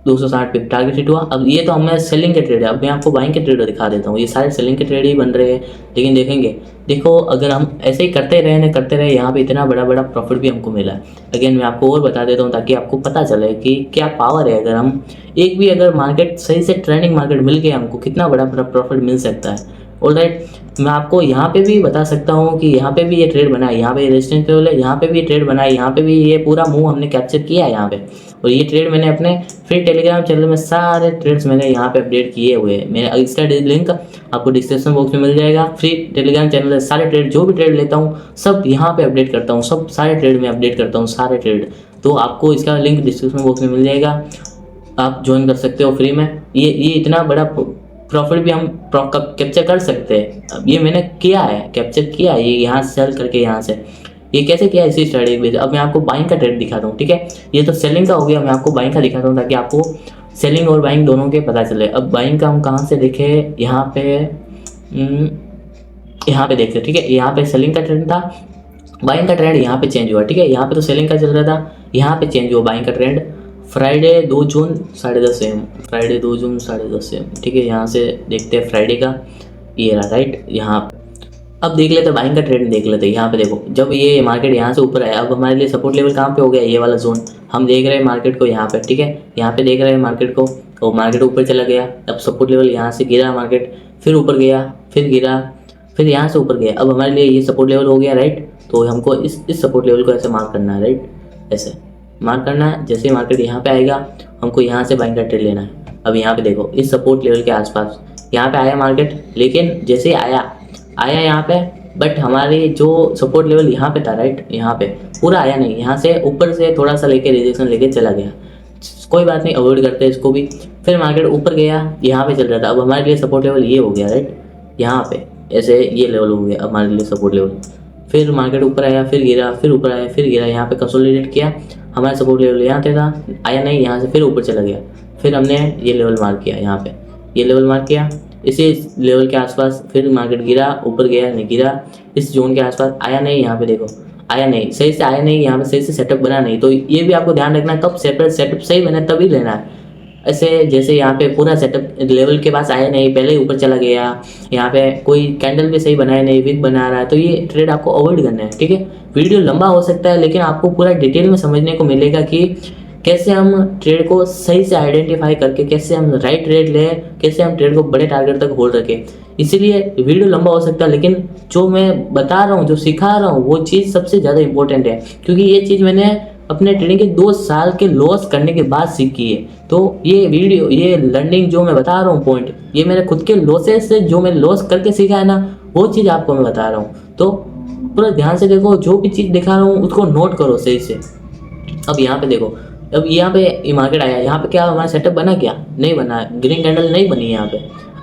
260 पिप टारगेट हिट हुआ। अब ये तो हमें सेलिंग के ट्रेड है, अब मैं आपको बाइंग के ट्रेड दिखा देता हूँ। ये सारे सेलिंग के ट्रेड ही बन रहे हैं, लेकिन देखेंगे देखो अगर हम ऐसे ही करते रहे यहाँ पे इतना बड़ा बड़ा प्रॉफिट भी हमको मिला है। अगेन मैं आपको और बता देता हूँ ताकि आपको पता चले कि क्या पावर है। अगर हम एक भी अगर मार्केट सही से ट्रेंडिंग मार्केट मिल गया हमको, कितना बड़ा प्रॉफिट मिल सकता है। ऑलराइट, मैं आपको यहाँ पे भी बता सकता हूँ कि यहाँ पे भी ये ट्रेड बना है, यहाँ पे रेजिस्टेंस लेवल है, यहाँ पे भी ये ट्रेड बना है, यहाँ पे भी ये पूरा मूव हमने कैप्चर किया है यहाँ पे। और ये ट्रेड मैंने अपने फ्री टेलीग्राम चैनल में सारे ट्रेड्स मैंने यहाँ पे अपडेट किए हुए हैं। मेरा इसका लिंक आपको डिस्क्रिप्शन बॉक्स में मिल जाएगा। फ्री टेलीग्राम चैनल से सारे ट्रेड, जो भी ट्रेड लेता हूँ सब यहाँ पे अपडेट करता हूँ, सब सारे ट्रेड में अपडेट करता हूँ, सारे ट्रेड। तो आपको इसका लिंक डिस्क्रिप्शन बॉक्स में मिल जाएगा, आप ज्वाइन कर सकते हो फ्री में। ये इतना बड़ा प्रॉफिट भी हम कैप्चर कर सकते हैं। अब ये मैंने किया है, कैप्चर किया है, ये यहाँ से सेल करके यहाँ से। ये कैसे किया, इसी स्ट्रेटजी बेस। अब मैं आपको बाइंग का ट्रेड दिखाता हूँ, ठीक है। ये तो सेलिंग का हो गया, मैं आपको बाइंग का दिखाता हूँ ताकि आपको सेलिंग और बाइंग दोनों के पता चले। अब बाइंग का हम कहाँ से देखें, यहाँ पे देखते, ठीक है। यहाँ पे सेलिंग का ट्रेंड था, बाइंग का ट्रेंड यहाँ पे चेंज हुआ, ठीक है। यहाँ पे तो सेलिंग का चल रहा था, यहाँ पे चेंज हुआ बाइंग का trend. Friday 2 June 10:30 AM, Friday 2 June 10:30 AM, ठीक है। यहाँ से देखते हैं फ्राइडे का, ये रहा राइट यहाँ। अब देख लेते बाइंग का ट्रेंड देख लेते हैं। यहाँ पे देखो जब ये मार्केट यहाँ से ऊपर आया, अब हमारे लिए सपोर्ट लेवल कहाँ पे हो गया, ये वाला जोन। हम देख रहे हैं मार्केट को यहाँ पे, ठीक है। यहाँ पे देख रहे हैं मार्केट को, और मार्केट ऊपर चला गया। अब सपोर्ट लेवल यहाँ से गिरा, मार्केट फिर ऊपर गया, फिर गिरा, फिर यहाँ से ऊपर गया। अब हमारे लिए ये सपोर्ट लेवल हो गया, राइट। तो हमको इस सपोर्ट लेवल को ऐसे मार्क करना है, राइट, ऐसे मार्क करना है। जैसे मार्केट यहाँ पे आएगा हमको यहाँ से बाइंग का ट्रेड लेना है। अब यहाँ पे देखो इस सपोर्ट लेवल के आसपास यहाँ पे आया मार्केट, लेकिन जैसे आया यहाँ पे, बट हमारे जो सपोर्ट लेवल यहाँ पे था, राइट, यहाँ पे पूरा आया नहीं, यहाँ से ऊपर से थोड़ा सा लेके रिजेक्शन लेके चला गया। कोई बात नहीं, अवॉइड करते हैं इसको भी। फिर मार्केट ऊपर गया, यहाँ पे चल रहा था। अब हमारे लिए सपोर्ट लेवल ये हो गया, राइट, यहाँ पे ऐसे ये लेवल हो गया हमारे लिए सपोर्ट लेवल। फिर मार्केट ऊपर आया, फिर गिरा, फिर ऊपर आया, फिर गिरा, यहाँ पे कंसोलिडेट किया। हमारा सपोर्ट लेवल यहाँ पे था, आया नहीं, यहाँ से फिर ऊपर चला गया। फिर हमने ये लेवल मार्क किया, यहाँ पे ये लेवल मार्क किया, इसी लेवल के आसपास। फिर मार्केट गिरा, ऊपर गया, नहीं गिरा, इस जोन के आसपास आया नहीं। यहाँ पे देखो आया नहीं, सही से आया नहीं, यहाँ पे सही से सेटअप बना नहीं। तो ये भी आपको ध्यान रखना है, कब सेटअप सही बने तभी लेना है। ऐसे जैसे यहाँ पे पूरा सेटअप लेवल के पास आया नहीं, पहले ही ऊपर चला गया, यहाँ पे कोई कैंडल भी सही बनाया नहीं, वीक बना रहा है, तो ये ट्रेड आपको अवॉइड करना है, ठीक है। वीडियो लंबा हो सकता है, लेकिन आपको पूरा डिटेल में समझने को मिलेगा कि कैसे हम ट्रेड को सही से आइडेंटिफाई करके, कैसे हम राइट ट्रेड लें, कैसे हम ट्रेड को बड़े टारगेट तक होल्ड रखें। इसीलिए वीडियो लंबा हो सकता है, लेकिन जो मैं बता रहा हूँ, जो सिखा रहा हूँ, वो चीज़ सबसे ज़्यादा इंपॉर्टेंट है, क्योंकि ये चीज़ मैंने अपने ट्रेडिंग के 2 साल के लॉस करने के बाद सीखी है। तो ये वीडियो, ये लर्निंग जो मैं बता रहा हूँ पॉइंट, ये मेरे खुद के लॉसेस से जो मैं लॉस करके सीखा है ना, वो चीज़ आपको मैं बता रहा हूँ। तो पूरा ध्यान से देखो, जो भी चीज़ दिखा रहा हूँ उसको नोट करो सही से। अब यहाँ पे देखो, अब यहाँ पे मार्केट आया, यहाँ पे क्या हमारा सेटअप बना, क्या नहीं बना, ग्रीन कैंडल नहीं बनी यहाँ पे।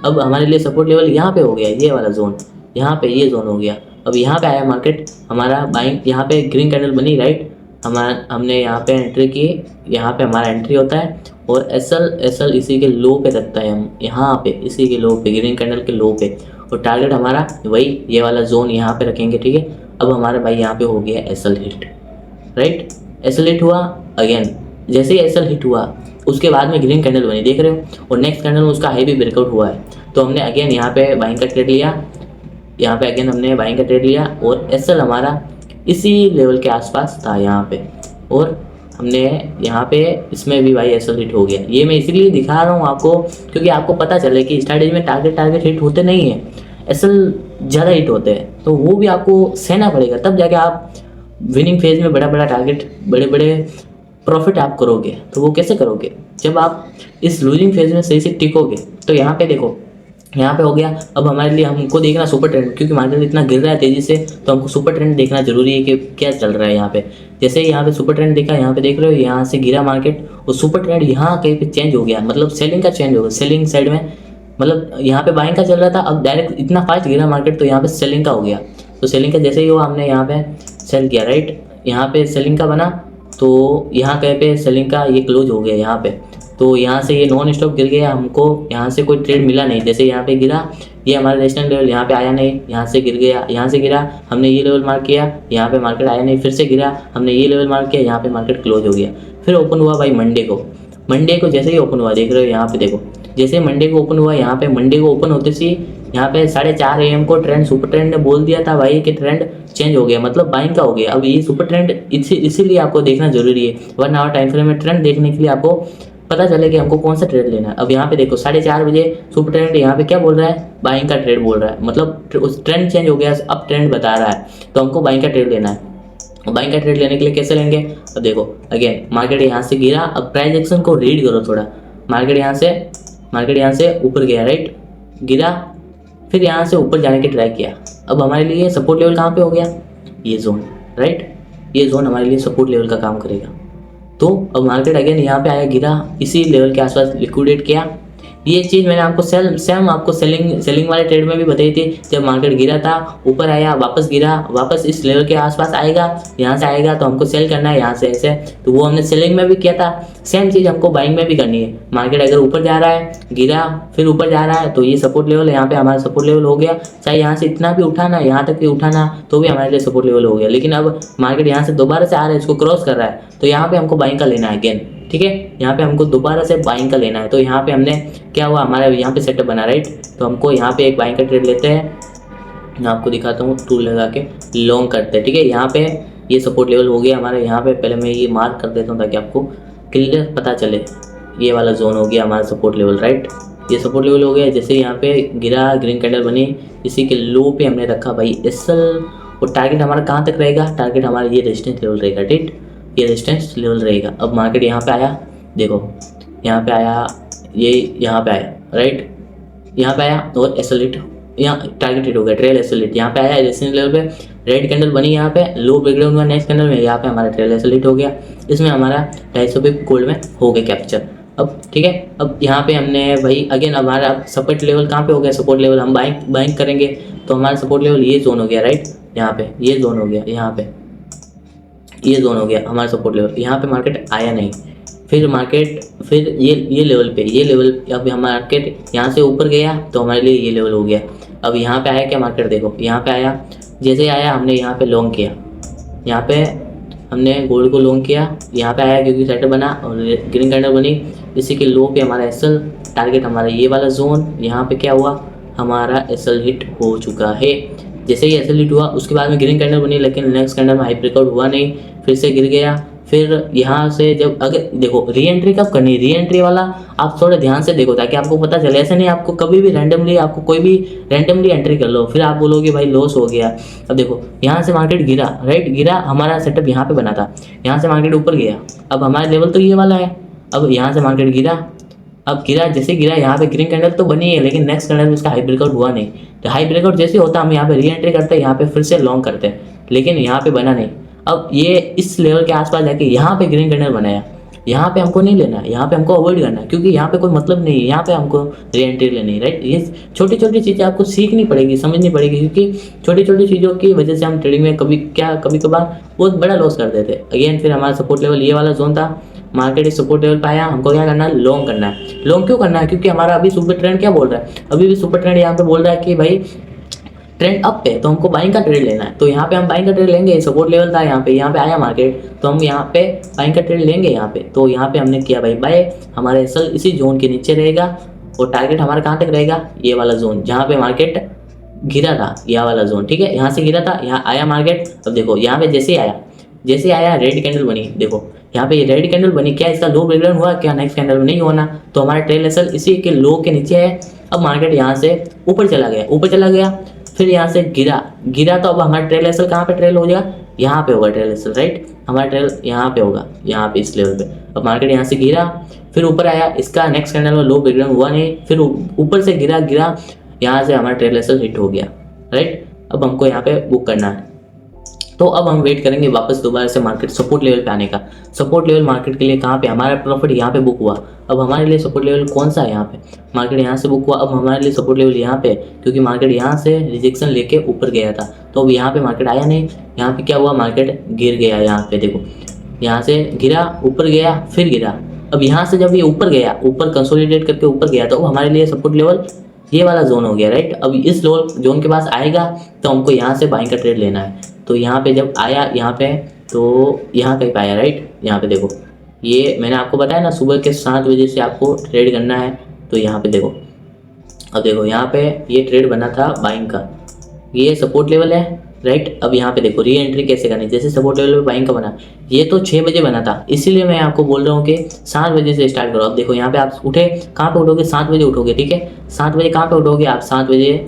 अब हमारे लिए सपोर्ट लेवल यहाँ पे हो गया, ये वाला जोन, यहाँ पे ये जोन हो गया। अब यहाँ पे आया मार्केट, हमारा बाइंग, यहाँ पे ग्रीन कैंडल बनी, राइट, हमने यहाँ पे एंट्री की, यहाँ पे हमारा एंट्री होता है, और एसएल इसी के लो पे रखता है हम, यहाँ पे इसी के लो पे, ग्रीन कैंडल के लो पे, और टारगेट हमारा वही ये वाला जोन यहाँ पे रखेंगे, ठीक है। अब हमारा भाई यहाँ पे हो गया SL hit, right, SL hit हुआ। अगेन जैसे ही एसएल हिट हुआ उसके बाद में ग्रीन कैंडल बनी, देख रहे हो, और नेक्स्ट कैंडल में उसका हाई भी ब्रेकआउट हुआ है। तो हमने अगेन यहाँ पे बाइंग का ट्रेड लिया, यहाँ पे अगेन हमने बाइंग का ट्रेड लिया, और एसएल हमारा इसी लेवल के आसपास था यहाँ पे, और हमने यहाँ पे इसमें भी भाई एसएल हिट हो गया। ये मैं इसीलिए दिखा रहा हूँ आपको, क्योंकि आपको पता चले कि स्ट्रैटेजी में टारगेट हिट होते नहीं है, एसएल ज़्यादा हिट होते हैं। तो वो भी आपको सहना पड़ेगा, तब जाके आप विनिंग फेज में बड़ा बड़ा टारगेट, बड़े बड़े प्रॉफिट आप करोगे तो वो कैसे करोगे, जब आप इस लूजिंग फेज में सही से टिकोगे। तो यहाँ पे देखो, यहाँ पे हो गया। अब हमारे लिए हमको देखना सुपर ट्रेंड, क्योंकि मार्केट इतना गिर रहा है तेजी से, तो हमको सुपर ट्रेंड देखना जरूरी है कि क्या चल रहा है यहाँ पे। जैसे ही यहाँ पे सुपर ट्रेंड देखा, यहाँ पे देख रहे हो यहाँ से गिरा मार्केट, और सुपर ट्रेंड यहाँ कहीं पे चेंज हो गया, मतलब सेलिंग का चेंज हो गया, सेलिंग साइड में, मतलब यहाँ पे बाइंग का चल रहा था, अब डायरेक्ट इतना फास्ट गिरा मार्केट तो यहाँ पे सेलिंग का हो गया। तो सेलिंग का जैसे ही हुआ, हमने यहाँ पे सेल किया, राइट, यहाँ पे सेलिंग का बना, तो यहाँ कहीं पे सेलिंग का ये क्लोज हो गया यहाँ पे। तो यहाँ से ये नॉन स्टॉप गिर गया, हमको यहाँ से कोई ट्रेड मिला नहीं। जैसे यहाँ पे गिरा, ये हमारा रेजिस्टेंस लेवल यहाँ पे आया नहीं, यहाँ से गिर गया, यहाँ से गिरा, हमने ये लेवल मार्क किया, यहाँ पे मार्केट आया नहीं, फिर से गिरा, हमने ये लेवल मार्क किया, यहाँ पे मार्केट क्लोज हो गया। फिर ओपन हुआ भाई मंडे को जैसे ही ओपन हुआ, देख रहे हो यहाँ पे देखो, जैसे मंडे को ओपन हुआ, यहाँ पे मंडे को ओपन होते सी यहाँ पे 4:30 AM को ट्रेंड, सुपर ट्रेंड ने बोल दिया था भाई कि ट्रेंड चेंज हो गया, मतलब बाइंग का हो गया। अब ये सुपर ट्रेंड इसीलिए आपको देखना जरूरी है, 1 आवर टाइम फ्रेम में ट्रेंड देखने के लिए आपको पता चले कि हमको कौन सा ट्रेड लेना है। अब यहाँ पे देखो 4:30 बजे सुपर ट्रेंड यहाँ पे क्या बोल रहा है, बाइंग का ट्रेड बोल रहा है, मतलब उस ट्रेंड चेंज हो गया, अब ट्रेंड बता रहा है, तो हमको बाइंग का ट्रेड लेना है। बाइंग का ट्रेड लेने के लिए कैसे लेंगे, अब देखो अगेन मार्केट यहाँ से गिरा, अब प्राइस एक्शन को रीड करो थोड़ा। मार्केट यहाँ से ऊपर गया, राइट, गिरा, फिर यहाँ से ऊपर जाने की ट्राई किया। अब हमारे लिए सपोर्ट लेवल कहाँ पे हो गया, ये जोन, राइट, ये जोन हमारे लिए सपोर्ट लेवल का काम करेगा। तो अब मार्केट अगेन यहाँ पे आया, गिरा, इसी लेवल के आसपास लिक्विडेट किया। ये चीज़ मैंने आपको सेम आपको सेलिंग वाले ट्रेड में भी बताई थी। जब मार्केट गिरा था, ऊपर आया, वापस गिरा, वापस इस लेवल के आसपास आएगा, यहाँ से आएगा तो हमको सेल करना है, यहाँ से ऐसे, तो वो हमने सेलिंग में भी किया था। सेम चीज़ हमको बाइंग में भी करनी है। मार्केट अगर ऊपर जा रहा है, गिरा, फिर ऊपर जा रहा है, तो ये सपोर्ट लेवल है, यहाँ पे हमारा सपोर्ट लेवल हो गया। चाहे यहाँ से इतना भी उठाना, यहाँ तक भी उठाना, तो भी हमारे लिए सपोर्ट लेवल हो गया। लेकिन अब मार्केट यहाँ से दोबारा से आ रहा है, इसको क्रॉस कर रहा है, तो यहाँ पे हमको बाइंग का लेना है अगेन, ठीक है, यहाँ पे हमको दोबारा से बाइंग का लेना है। तो यहाँ पे हमने क्या हुआ, हमारा यहाँ पे सेटअप बना, राइट, तो हमको यहाँ पे एक बाइंग का ट्रेड लेते हैं। मैं आपको दिखाता हूँ, टूल लगा के लॉन्ग करते हैं, ठीक है। यहाँ पे ये सपोर्ट लेवल हो गया हमारे, यहाँ पे पहले मैं ये मार्क कर देता हूँ ताकि आपको क्लियर पता चले। ये वाला जोन हो गया हमारा सपोर्ट लेवल, राइट, ये सपोर्ट लेवल हो गया। जैसे यहाँ पे गिरा, ग्रीन कैंडल बनी, इसी के लो पे हमने रखा भाई एसएल, और टारगेट हमारा कहाँ तक रहेगा, टारगेट हमारा ये रेजिस्टेंस लेवल रहेगा, ठीक, ये रेजिस्टेंस लेवल रहेगा। अब मार्केट यहाँ पे आया, देखो यहाँ पे आया, ये यहाँ पे आया, राइट, यहाँ पे आया, और एसएल यहाँ टारगेट हिट हो गया, ट्रेल एसएल यहाँ पे आया, रेजिस्टेंस लेवल पे रेड कैंडल बनी, यहाँ पे लो ब्रेकडाउन हुआ नेक्स्ट कैंडल में, यहाँ पे हमारा ट्रेल एसएल हो गया। इसमें हमारा 250 पिप गोल्ड में हो गया कैप्चर। अब ठीक है, अब यहाँ पे हमने भाई अगेन हमारा सपोर्ट लेवल कहाँ पे हो गया, सपोर्ट लेवल हम बाइंग करेंगे, तो हमारा सपोर्ट लेवल ये जोन हो गया, राइट, यहाँ पे ये जोन हो गया, यहाँ पे ये जोन हो गया हमारा सपोर्ट लेवल। यहाँ पे मार्केट आया नहीं, फिर ये लेवल अब हमारा मार्केट यहाँ से ऊपर गया, तो हमारे लिए ये लेवल हो गया। अब यहाँ पे आया क्या मार्केट, देखो यहाँ पे आया, जैसे आया हमने यहाँ पे लॉन्ग किया, यहाँ पे हमने गोल्ड को लॉन्ग किया, यहाँ पे आया क्योंकि सेटअप बना और ग्रीन कैंडल बनी, इसी के लो पे हमारा एसएल टारगेट हमारा ये वाला जोन, यहाँ पे क्या हुआ, हमारा एसएल हिट हो चुका है। जैसे ही एसएल हिट हुआ उसके बाद में ग्रीन कैंडल बनी, लेकिन नेक्स्ट कैंडल में हाई ब्रेकआउट हुआ नहीं, फिर से गिर गया। फिर यहाँ से जब अगर देखो री एंट्री कब करनी, री एंट्री वाला आप थोड़ा ध्यान से देखो ताकि आपको पता चले। ऐसे नहीं आपको कभी भी रैंडमली, आपको कोई भी रैंडमली एंट्री कर लो, फिर आप बोलोगे भाई लॉस हो गया। अब देखो यहाँ से मार्केट गिरा, राइट, गिरा, हमारा सेटअप यहाँ पे बना था, यहाँ से मार्केट ऊपर गया, अब हमारा लेवल तो ये वाला है। अब यहाँ से मार्केट गिरा, अब गिरा, जैसे गिरा यहाँ पे ग्रीन कैंडल तो बनी है, लेकिन नेक्स्ट कैंडल में इसका हाई ब्रेकआउट हुआ नहीं। तो हाई ब्रेकआउट जैसे होता हम यहाँ पे री एंट्री करते हैं, यहाँ पे फिर से लॉन्ग करते हैं, लेकिन यहाँ पे बना नहीं। अब ये इस लेवल के आसपास जाके यहाँ पे ग्रीन कैंडल बनाया, यहाँ पे हमको नहीं लेना है, यहाँ पे हमको अवॉइड करना है, क्योंकि यहाँ पे कोई मतलब नहीं है, यहाँ पे हमको री एंट्री लेनी है, राइट। ये छोटी छोटी चीज़ें आपको सीखनी पड़ेगी, समझनी पड़ेगी, क्योंकि छोटी छोटी चीज़ों की वजह से हम ट्रेडिंग में कभी कभार बहुत बड़ा लॉस कर देते हैं। अगेन फिर हमारा सपोर्ट लेवल ये वाला जोन था, मार्केट इस सपोर्ट लेवल पे आया, हमको क्या करना है, लॉन्ग करना है। लॉन्ग क्यों करना है, क्योंकि हमारा अभी सुपर ट्रेंड क्या बोल रहा है, अभी भी सुपर ट्रेंड यहाँ पे बोल रहा है कि भाई ट्रेंड अप पे, तो हमको बाइंग का ट्रेड लेना है। तो यहाँ पे हम बाइंग का ट्रेड लेंगे, सपोर्ट लेवल था यहाँ पे आया मार्केट, तो हम यहाँ पे बाइंग का ट्रेड लेंगे यहाँ पे। तो यहाँ पे हमने किया भाई बाय, हमारा एसएल इसी जोन के नीचे रहेगा, और टारगेट हमारा कहाँ तक रहेगा, ये वाला जोन जहाँ पे मार्केट गिरा था, यह वाला जोन, ठीक है। यहाँ से गिरा था, यहाँ आया मार्केट। अब देखो यहाँ पे जैसे आया रेड कैंडल बनी, देखो यहाँ पे ये रेड कैंडल बनी, क्या इसका लो ब्रेकडाउन हुआ, क्या नेक्स्ट कैंडल नहीं होना, तो हमारा ट्रेल एसएल इसी के लो के नीचे है। अब मार्केट यहाँ से ऊपर चला गया, फिर यहाँ से गिरा, तो अब हमारा ट्रेल एसएल कहाँ पे ट्रेल हो जाएगा, यहाँ पे होगा ट्रेल एसएल, राइट। हमारा ट्रेल यहाँ पे होगा, यहाँ पे इस लेवल पे। अब मार्केट यहाँ से गिरा, फिर ऊपर आया, इसका नेक्स्ट कैंडल में लो ब्रेकडाउन हुआ नहीं, फिर ऊपर से गिरा, यहाँ से हमारा ट्रेल एसएल हिट हो गया, राइट। अब हमको यहाँ पे बुक करना है, तो अब हम वेट करेंगे वापस दोबारा से मार्केट सपोर्ट लेवल पे आने का। सपोर्ट लेवल मार्केट के लिए कहाँ पे, हमारा प्रॉफिट यहाँ पे बुक हुआ। अब हमारे लिए सपोर्ट लेवल कौन सा है, यहाँ पे मार्केट यहाँ से बुक हुआ। अब हमारे लिए सपोर्ट लेवल यहाँ पे, क्योंकि मार्केट यहाँ से रिजेक्शन लेके ऊपर गया था, तो अब यहाँ पे मार्केट आया नहीं। यहाँ पे क्या हुआ, मार्केट गिर गया। यहाँ पे देखो, यहाँ से गिरा, ऊपर गया, फिर गिरा। अब यहाँ से जब ये ऊपर गया, ऊपर कंसोलिडेट करके ऊपर गया, तो हमारे लिए सपोर्ट लेवल ये वाला जोन हो गया, राइट। अब इस जोन के पास आएगा तो हमको यहाँ से बाइंग का ट्रेड लेना है। तो यहाँ पे जब आया, यहाँ पे तो यहाँ कहीं पाया, राइट। यहाँ पे देखो, ये मैंने आपको बताया ना सुबह के 7 बजे से आपको ट्रेड करना है। तो यहाँ पे देखो, अब देखो यहाँ पे ये ट्रेड बना था बाइंग का, ये सपोर्ट लेवल है, राइट। अब यहाँ पे देखो री एंट्री कैसे करनी, जैसे सपोर्ट लेवल पे बाइंग का बना, ये तो 6 बजे बना था, इसीलिए मैं आपको बोल रहा हूँ कि 7 बजे से स्टार्ट करो। अब देखो यहाँ पे आप उठे, कहाँ पे उठोगे, 7 बजे उठोगे, ठीक है। 7 बजे कहाँ पे उठोगे आप, 7 बजे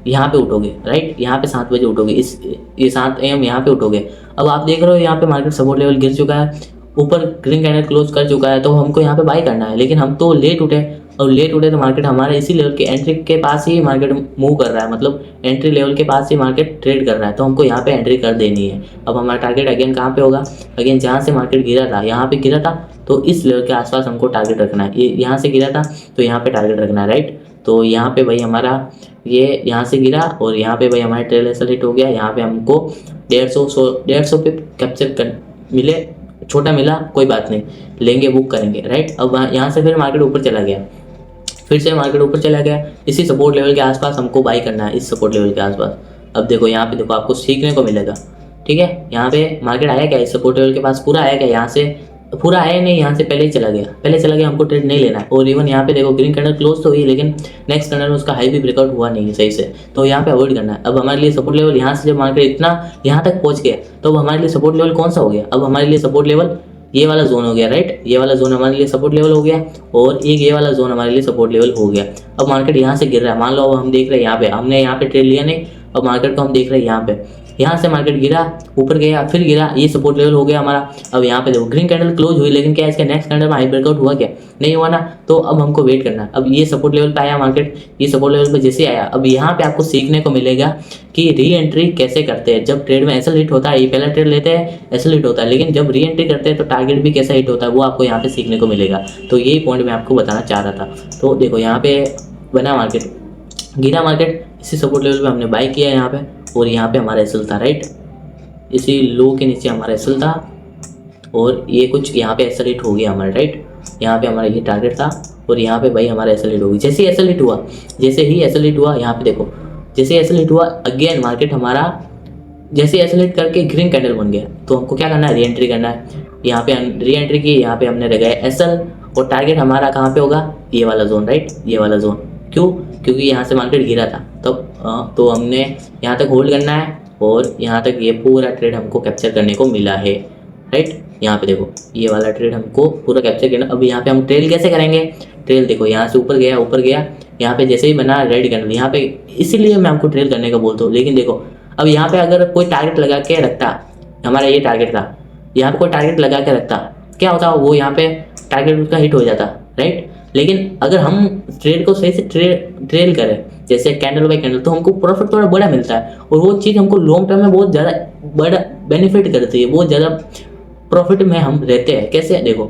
यहाँ पे उठोगे, राइट। यहाँ पे 7 बजे उठोगे, ये 7 AM यहाँ पे उठोगे। अब आप देख रहे हो यहाँ पे मार्केट सपोर्ट लेवल गिर चुका है, ऊपर ग्रीन कैंडल क्लोज कर चुका है, तो हमको यहाँ पे बाई करना है। लेकिन हम तो लेट उठे, और लेट उठे तो मार्केट हमारे इसी लेवल के एंट्री के पास ही मार्केट मूव कर रहा है, मतलब एंट्री लेवल के पास ही मार्केट ट्रेड कर रहा है, तो हमको यहाँ पे एंट्री कर देनी है। अब हमारा टारगेट अगेन कहाँ पे होगा, अगेन जहाँ से मार्केट गिरा था, यहाँ पे गिरा था, तो इस लेवल के आसपास हमको टारगेट रखना है। ये यहाँ से गिरा था तो यहाँ पे टारगेट रखना है, राइट। तो यहाँ पे भाई हमारा ये यहाँ से गिरा, और यहाँ पे भाई हमारा ट्रेल एसएल हिट हो गया। यहाँ पे हमको 150 पे कैप्चर कर मिले, छोटा मिला, कोई बात नहीं, लेंगे, बुक करेंगे, राइट। अब यहाँ से फिर मार्केट ऊपर चला गया, फिर से मार्केट ऊपर चला गया, इसी सपोर्ट लेवल के आसपास हमको बाई करना है, इस सपोर्ट लेवल के आसपास। अब देखो यहाँ पे देखो, आपको सीखने को मिलेगा, ठीक है। यहाँ पे मार्केट आया क्या, इस सपोर्ट लेवल के पास पूरा आया क्या, यहाँ से पूरा आया नहीं, यहाँ से पहले ही चला गया, हमको ट्रेड नहीं लेना है। और इवन यहाँ पे देखो ग्रीन कैंडल क्लोज तो हुई, लेकिन नेक्स्ट कैंडल में उसका हाई भी ब्रेकआउट हुआ नहीं सही से, तो यहाँ पे अवॉइड करना है। अब हमारे लिए सपोर्ट लेवल यहाँ से जब मार्केट इतना यहाँ तक पहुँच गया, तो अब हमारे लिए सपोर्ट लेवल कौन सा हो गया, अब हमारे लिए सपोर्ट लेवल ये वाला जोन हो गया, राइट। ये वाला जोन हमारे लिए सपोर्ट लेवल हो गया, और एक ये वाला जोन हमारे लिए सपोर्ट लेवल हो गया। अब मार्केट यहाँ से गिर रहा है, मान लो अब हम देख रहे हैं यहाँ पे, हमने यहाँ पे ट्रेड लिया नहीं, अब मार्केट को हम देख रहे हैं यहाँ पे, यहाँ से मार्केट गिरा, ऊपर गया, फिर गिरा, ये सपोर्ट लेवल हो गया हमारा। अब यहाँ पे देखो ग्रीन कैंडल क्लोज हुई, लेकिन क्या इसके नेक्स्ट कैंडल में हाई ब्रेकआउट हुआ क्या, नहीं हुआ ना, तो अब हमको वेट करना है। अब ये सपोर्ट लेवल पे आया मार्केट, ये सपोर्ट लेवल पे जैसे आया, अब यहाँ पे आपको सीखने को मिलेगा कि री एंट्री कैसे करते हैं। जब ट्रेड में एसएल हिट होता है, ये पहला ट्रेड लेते हैं एसएल हिट होता है, लेकिन जब री एंट्री करते हैं तो टारगेट भी कैसा हिट होता है, वो आपको यहाँ पे सीखने को मिलेगा। तो यही पॉइंट मैं आपको बताना चाह रहा था। तो देखो यहाँ पे बना मार्केट, गिरा मार्केट, इसी सपोर्ट लेवल पे हमने बाई किया यहाँ पे, और यहाँ पे हमारा एसएल था, राइट। इसी लो के नीचे हमारा एसएल था, और ये कुछ यहाँ पे एसएल हिट हो गया हमारा, राइट। यहाँ पे हमारा ये टारगेट था, और यहाँ पे भाई हमारा एसएल हिट हो गई। जैसे ही एसएल हिट हुआ, यहाँ पे देखो, जैसे एसएल हिट हुआ, अगेन मार्केट हमारा जैसे एसएल हिट करके ग्रीन कैंडल बन गया, तो हमको क्या करना है, री एंट्री करना है। यहाँ पे री एंट्री की, यहाँ पे हमने लगाया एसएल, और टारगेट हमारा कहाँ पे होगा, ये वाला जोन, राइट, ये वाला जोन। क्यों, क्योंकि यहाँ से मार्केट गिरा था, तो हमने यहाँ तक होल्ड करना है, और यहाँ तक ये पूरा ट्रेड हमको कैप्चर करने को मिला है, राइट। यहाँ पे देखो ये वाला ट्रेड हमको पूरा कैप्चर करना। अब यहाँ पे हम ट्रेल कैसे करेंगे, ट्रेल देखो यहाँ से ऊपर गया, यहाँ पे जैसे ही बना रेड कैंडल, यहाँ पे इसीलिए मैं आपको ट्रेल करने का बोलता हूँ। लेकिन देखो अब यहाँ पे अगर कोई टारगेट लगा के रखता, हमारा ये टारगेट था, यहाँ पे कोई टारगेट लगा के रखता, क्या होता, वो यहाँ पे टारगेट उसका हिट हो जाता, राइट। लेकिन अगर हम ट्रेड को सही से ट्रेल करें, जैसे कैंडल बाय कैंडल, तो हमको प्रॉफिट थोड़ा बड़ा मिलता है, और वो चीज़ हमको लॉन्ग टर्म में बहुत ज़्यादा बड़ा बेनिफिट करती है, बहुत ज़्यादा प्रॉफिट में हम रहते हैं। कैसे, देखो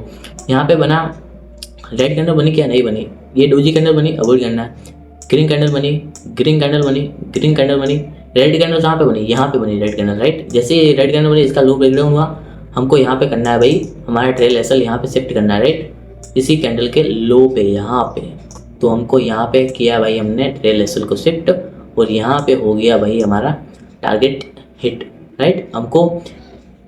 यहाँ पे बना रेड कैंडल बनी, क्या नहीं बनी, ये डोजी कैंडल बनी, अवॉइड करना है। ग्रीन कैंडल बनी, ग्रीन कैंडल बनी, ग्रीन कैंडल बनी, रेड कैंडल कहाँ पे बनी, यहाँ पे बनी रेड कैंडल, राइट। जैसे रेड कैंडल बनी, इसका लो ब्रेकडाउन हुआ, हमको यहाँ पे करना है भाई, हमारा ट्रेल एसएल यहाँ पे शिफ्ट करना है, राइट, इसी कैंडल के लो पे, यहाँ पे। तो हमको यहाँ पे किया भाई हमने ट्रेल एसएल को शिफ्ट, और यहाँ पे हो गया भाई हमारा टारगेट हिट, राइट। हमको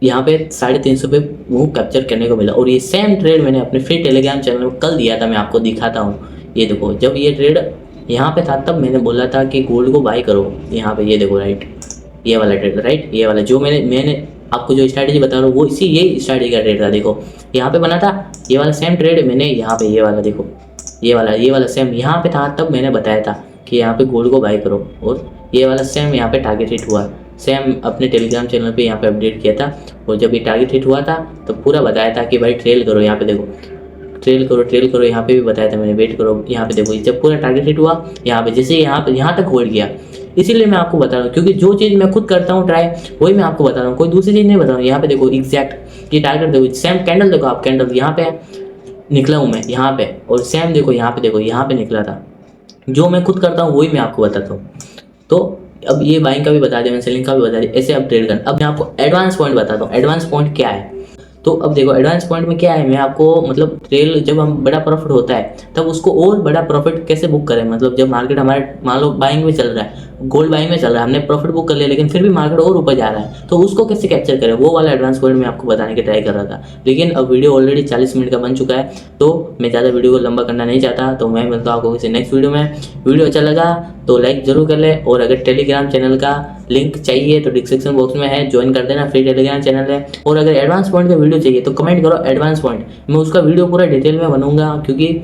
यहाँ पे 350 पे मूव कैप्चर करने को मिला। और ये सेम ट्रेड मैंने अपने फ्री टेलीग्राम चैनल में कल दिया था, मैं आपको दिखाता हूँ। ये देखो, जब ये ट्रेड यहाँ पे था तब मैंने बोला था कि गोल्ड को बाई करो, यहाँ पे ये देखो, राइट, ये वाला ट्रेड, राइट, ये वाला जो मैंने आपको जो स्ट्रैटेजी बता रहा हूँ, वो यही स्ट्रैटेजी का ट्रेड था। देखो यहाँ पे बना था ये वाला सेम ट्रेड, मैंने यहाँ पे ये वाला देखो, ये वाला सेम यहाँ पे था, तब मैंने बताया था कि यहाँ पे गोल्ड को बाई करो, और ये वाला सेम यहाँ पे टारगेट हिट हुआ, सेम अपने टेलीग्राम चैनल पे यहाँ पे अपडेट किया था। और जब ये टारगेट हिट हुआ था तो पूरा बताया था कि भाई ट्रेल करो, यहाँ पे देखो ट्रेल करो, यहाँ पे भी बताया था मैंने, वेट करो। यहाँ पे देखो जब पूरा टारगेट हिट हुआ, यहाँ पे जैसे यहाँ तक होल्ड गया। इसीलिए मैं आपको बता रहा हूँ, क्योंकि जो चीज़ मैं खुद करता हूँ ट्राई, वही मैं आपको बता रहा हूँ, कोई दूसरी चीज़ नहीं बता रहा हूँ। यहाँ पे देखो एग्जैक्ट ये टारगेट देखो, सेम कैंडल देखो आप, कैंडल यहाँ पे निकला हूँ मैं यहाँ पे, और सेम देखो यहाँ पे निकला था। जो मैं खुद करता हूँ वही मैं आपको बताता हूँ। तो अब ये बाइंग का भी बता दिया मैंने, सेलिंग का भी बता दिया, ऐसे आप ट्रेड करना। अब मैं आपको एडवांस पॉइंट बताता हूँ, एडवांस पॉइंट क्या है। तो अब देखो एडवांस पॉइंट में क्या है, मैं आपको मतलब ट्रेल जब हम बड़ा प्रॉफिट होता है तब उसको और बड़ा प्रॉफिट कैसे बुक करें। मतलब जब मार्केट हमारे मान लो बाइंग में चल रहा है, गोल्ड बाइंग में चल रहा है, हमने प्रॉफिट बुक कर लिया, लेकिन फिर भी मार्केट और ऊपर जा रहा है, तो उसको कैसे कैप्चर करें, वो वाला एडवांस पॉइंट मैं आपको बताने की ट्राई कर रहा था। लेकिन अब वीडियो ऑलरेडी 40 मिनट का बन चुका है, तो मैं ज़्यादा वीडियो को लंबा करना नहीं चाहता। तो मैं मिलता हूँ आपको किसी नेक्स्ट वीडियो में। वीडियो अच्छा लगा तो लाइक जरूर कर ले, और अगर टेलीग्राम चैनल का लिंक चाहिए तो डिस्क्रिप्शन बॉक्स में है, ज्वाइन कर देना, फ्री टेलीग्राम चैनल है। और अगर एडवांस पॉइंट का वीडियो चाहिए तो कमेंट करो एडवांस पॉइंट, मैं उसका वीडियो पूरा डिटेल में बनूंगा, क्योंकि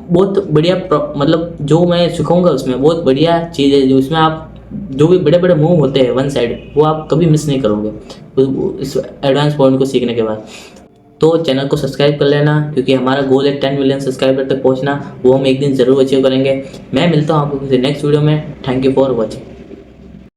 बहुत बढ़िया मतलब जो मैं सिखाऊंगा उसमें बहुत बढ़िया चीज़ है, जो उसमें आप जो भी बड़े बड़े मूव होते हैं वन साइड, वो आप कभी मिस नहीं करोगे इस एडवांस पॉइंट को सीखने के बाद। तो चैनल को सब्सक्राइब कर लेना, क्योंकि हमारा गोल है 10 मिलियन सब्सक्राइबर तक पहुंचना, वो हम एक दिन ज़रूर अचीव करेंगे। मैं मिलता हूँ आपको किसी नेक्स्ट वीडियो में। Thank you for watching.